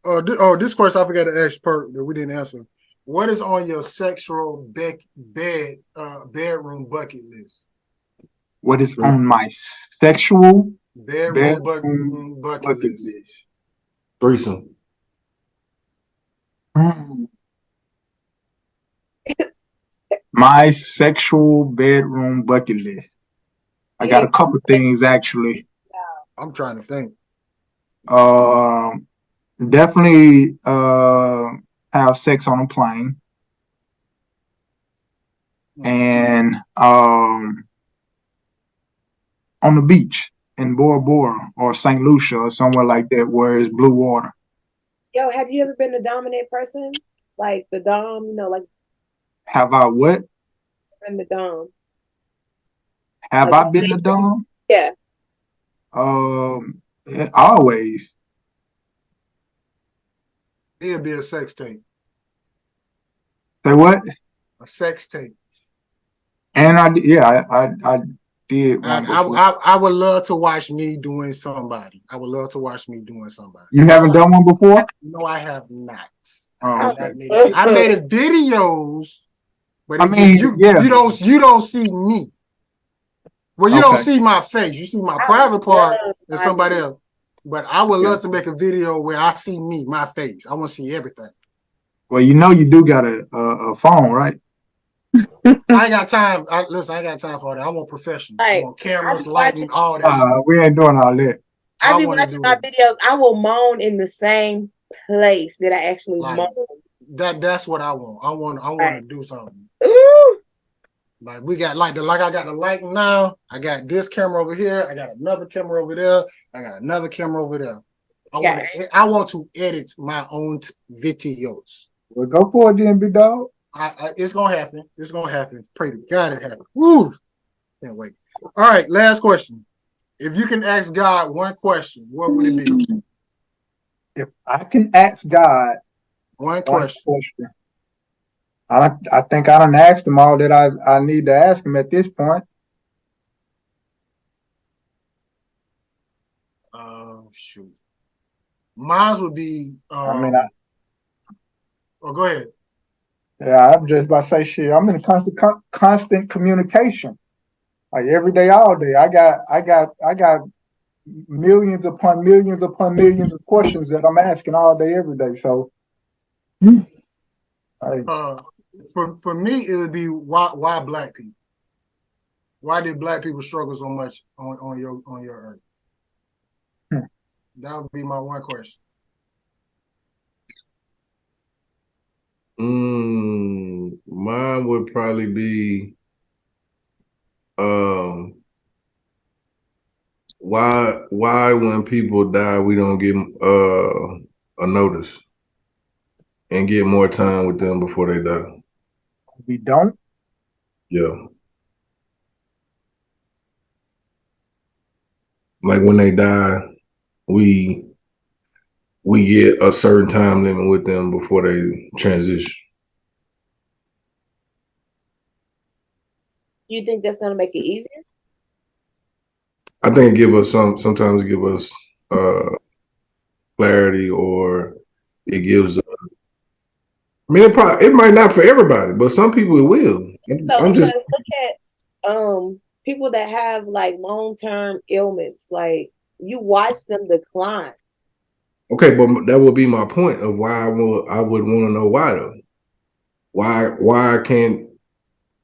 This question I forgot to ask Perk that we didn't answer. What is on your sexual bedroom bucket list? What is on my sexual bedroom bucket list? Threesome. My sexual bedroom bucket list. I got a couple things actually. I'm trying to think. Definitely have sex on a plane. and on the beach in Bora Bora or St. Lucia or somewhere like that where it's blue water. Yo, have you ever been a dominant person? Like the dom, you know, like Have I what? in the dom. Have Like, I been the dom? Yeah. Always. It'd be a sex tape. Say what? A sex tape. And I did one And before. I would love to watch me doing somebody. I would love to watch me doing somebody. You haven't done one before? No, I have not. Oh, I made it videos, but I mean, you yeah. you don't see me. Well, you don't Okay. see my face. You see my private part and somebody else. But I would love to make a video where I see me, my face. I want to see everything. Well, you know you do got a phone, right? I ain't got time. Listen, I ain't got time for that. I want professional. I Like, want cameras, I be lighting, all that. shit. We ain't doing all that. I be wanna watching do my it. videos. I will moan in the same place that I actually Like, moan. That's what I want. I want to Right. do something. Ooh. Like we got I got the lighting now. I got this camera over here. I got another camera over there. I got another camera over there. I want to edit my own videos. Well, go for it then, big dog. It's gonna happen. It's gonna happen. Pray to God it happens. Woo! Can't wait. All right, last question. If you can ask God one question, what would it be? If I can ask God One one question. question, I think I done asked him all that I need to ask him at this point. Shoot. Mine would be. I mean, go ahead. Yeah, I'm just about to say shit. I'm in constant communication, like every day, all day. I got millions upon millions upon millions of questions that I'm asking all day, every day. So, for me, it would be why black people? Why did black people struggle so much on your earth? That would be my one question. Mine would probably be why when people die we don't get a notice and get more time with them before they die. We don't? Yeah. Like when they die, we get a certain time limit with them before they transition. You think that's gonna make it easier? I think sometimes give us clarity, or it gives. I mean, it might not for everybody, but some people it will. So because look at people that have like long-term ailments, like you watch them decline. Okay, but that would be my point of why I would want to know why though. Why I can't,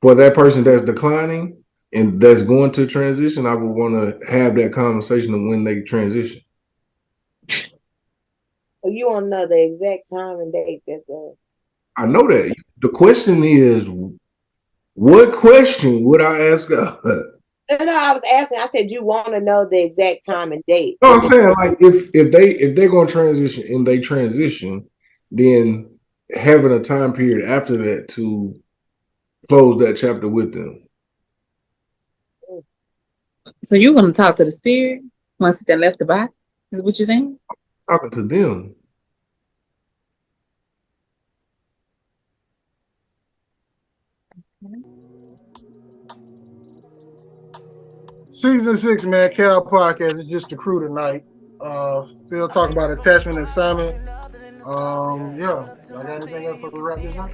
for that person that's declining and that's going to transition, I would want to have that conversation of when they transition. So you want to know the exact time and date that I know that. The question is, what question would I ask God? No, I was asking. I said you want to know the exact time and date. No, I'm saying like if they're going to transition and they transition, then having a time period after that to close that chapter with them. So you want to talk to the spirit once they left the body? Is what you're saying? Talking to them. Season 6, man, Cal Podcast. It's just the crew tonight. Still talking about attachment and assignment. Yeah. I got anything else for the wrap this up?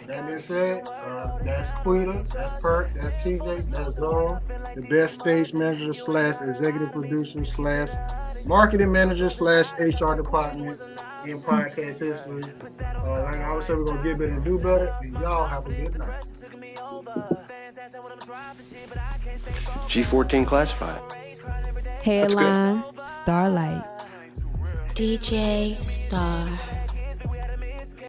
That being said, that's Quita, that's Perk, that's TJ, that's Dom, the best stage manager / executive producer / marketing manager / HR department in podcast history. Like I always say, we're gonna get better and do better, and y'all have a good night. G14 classified. Headline, Starlight. DJ Star.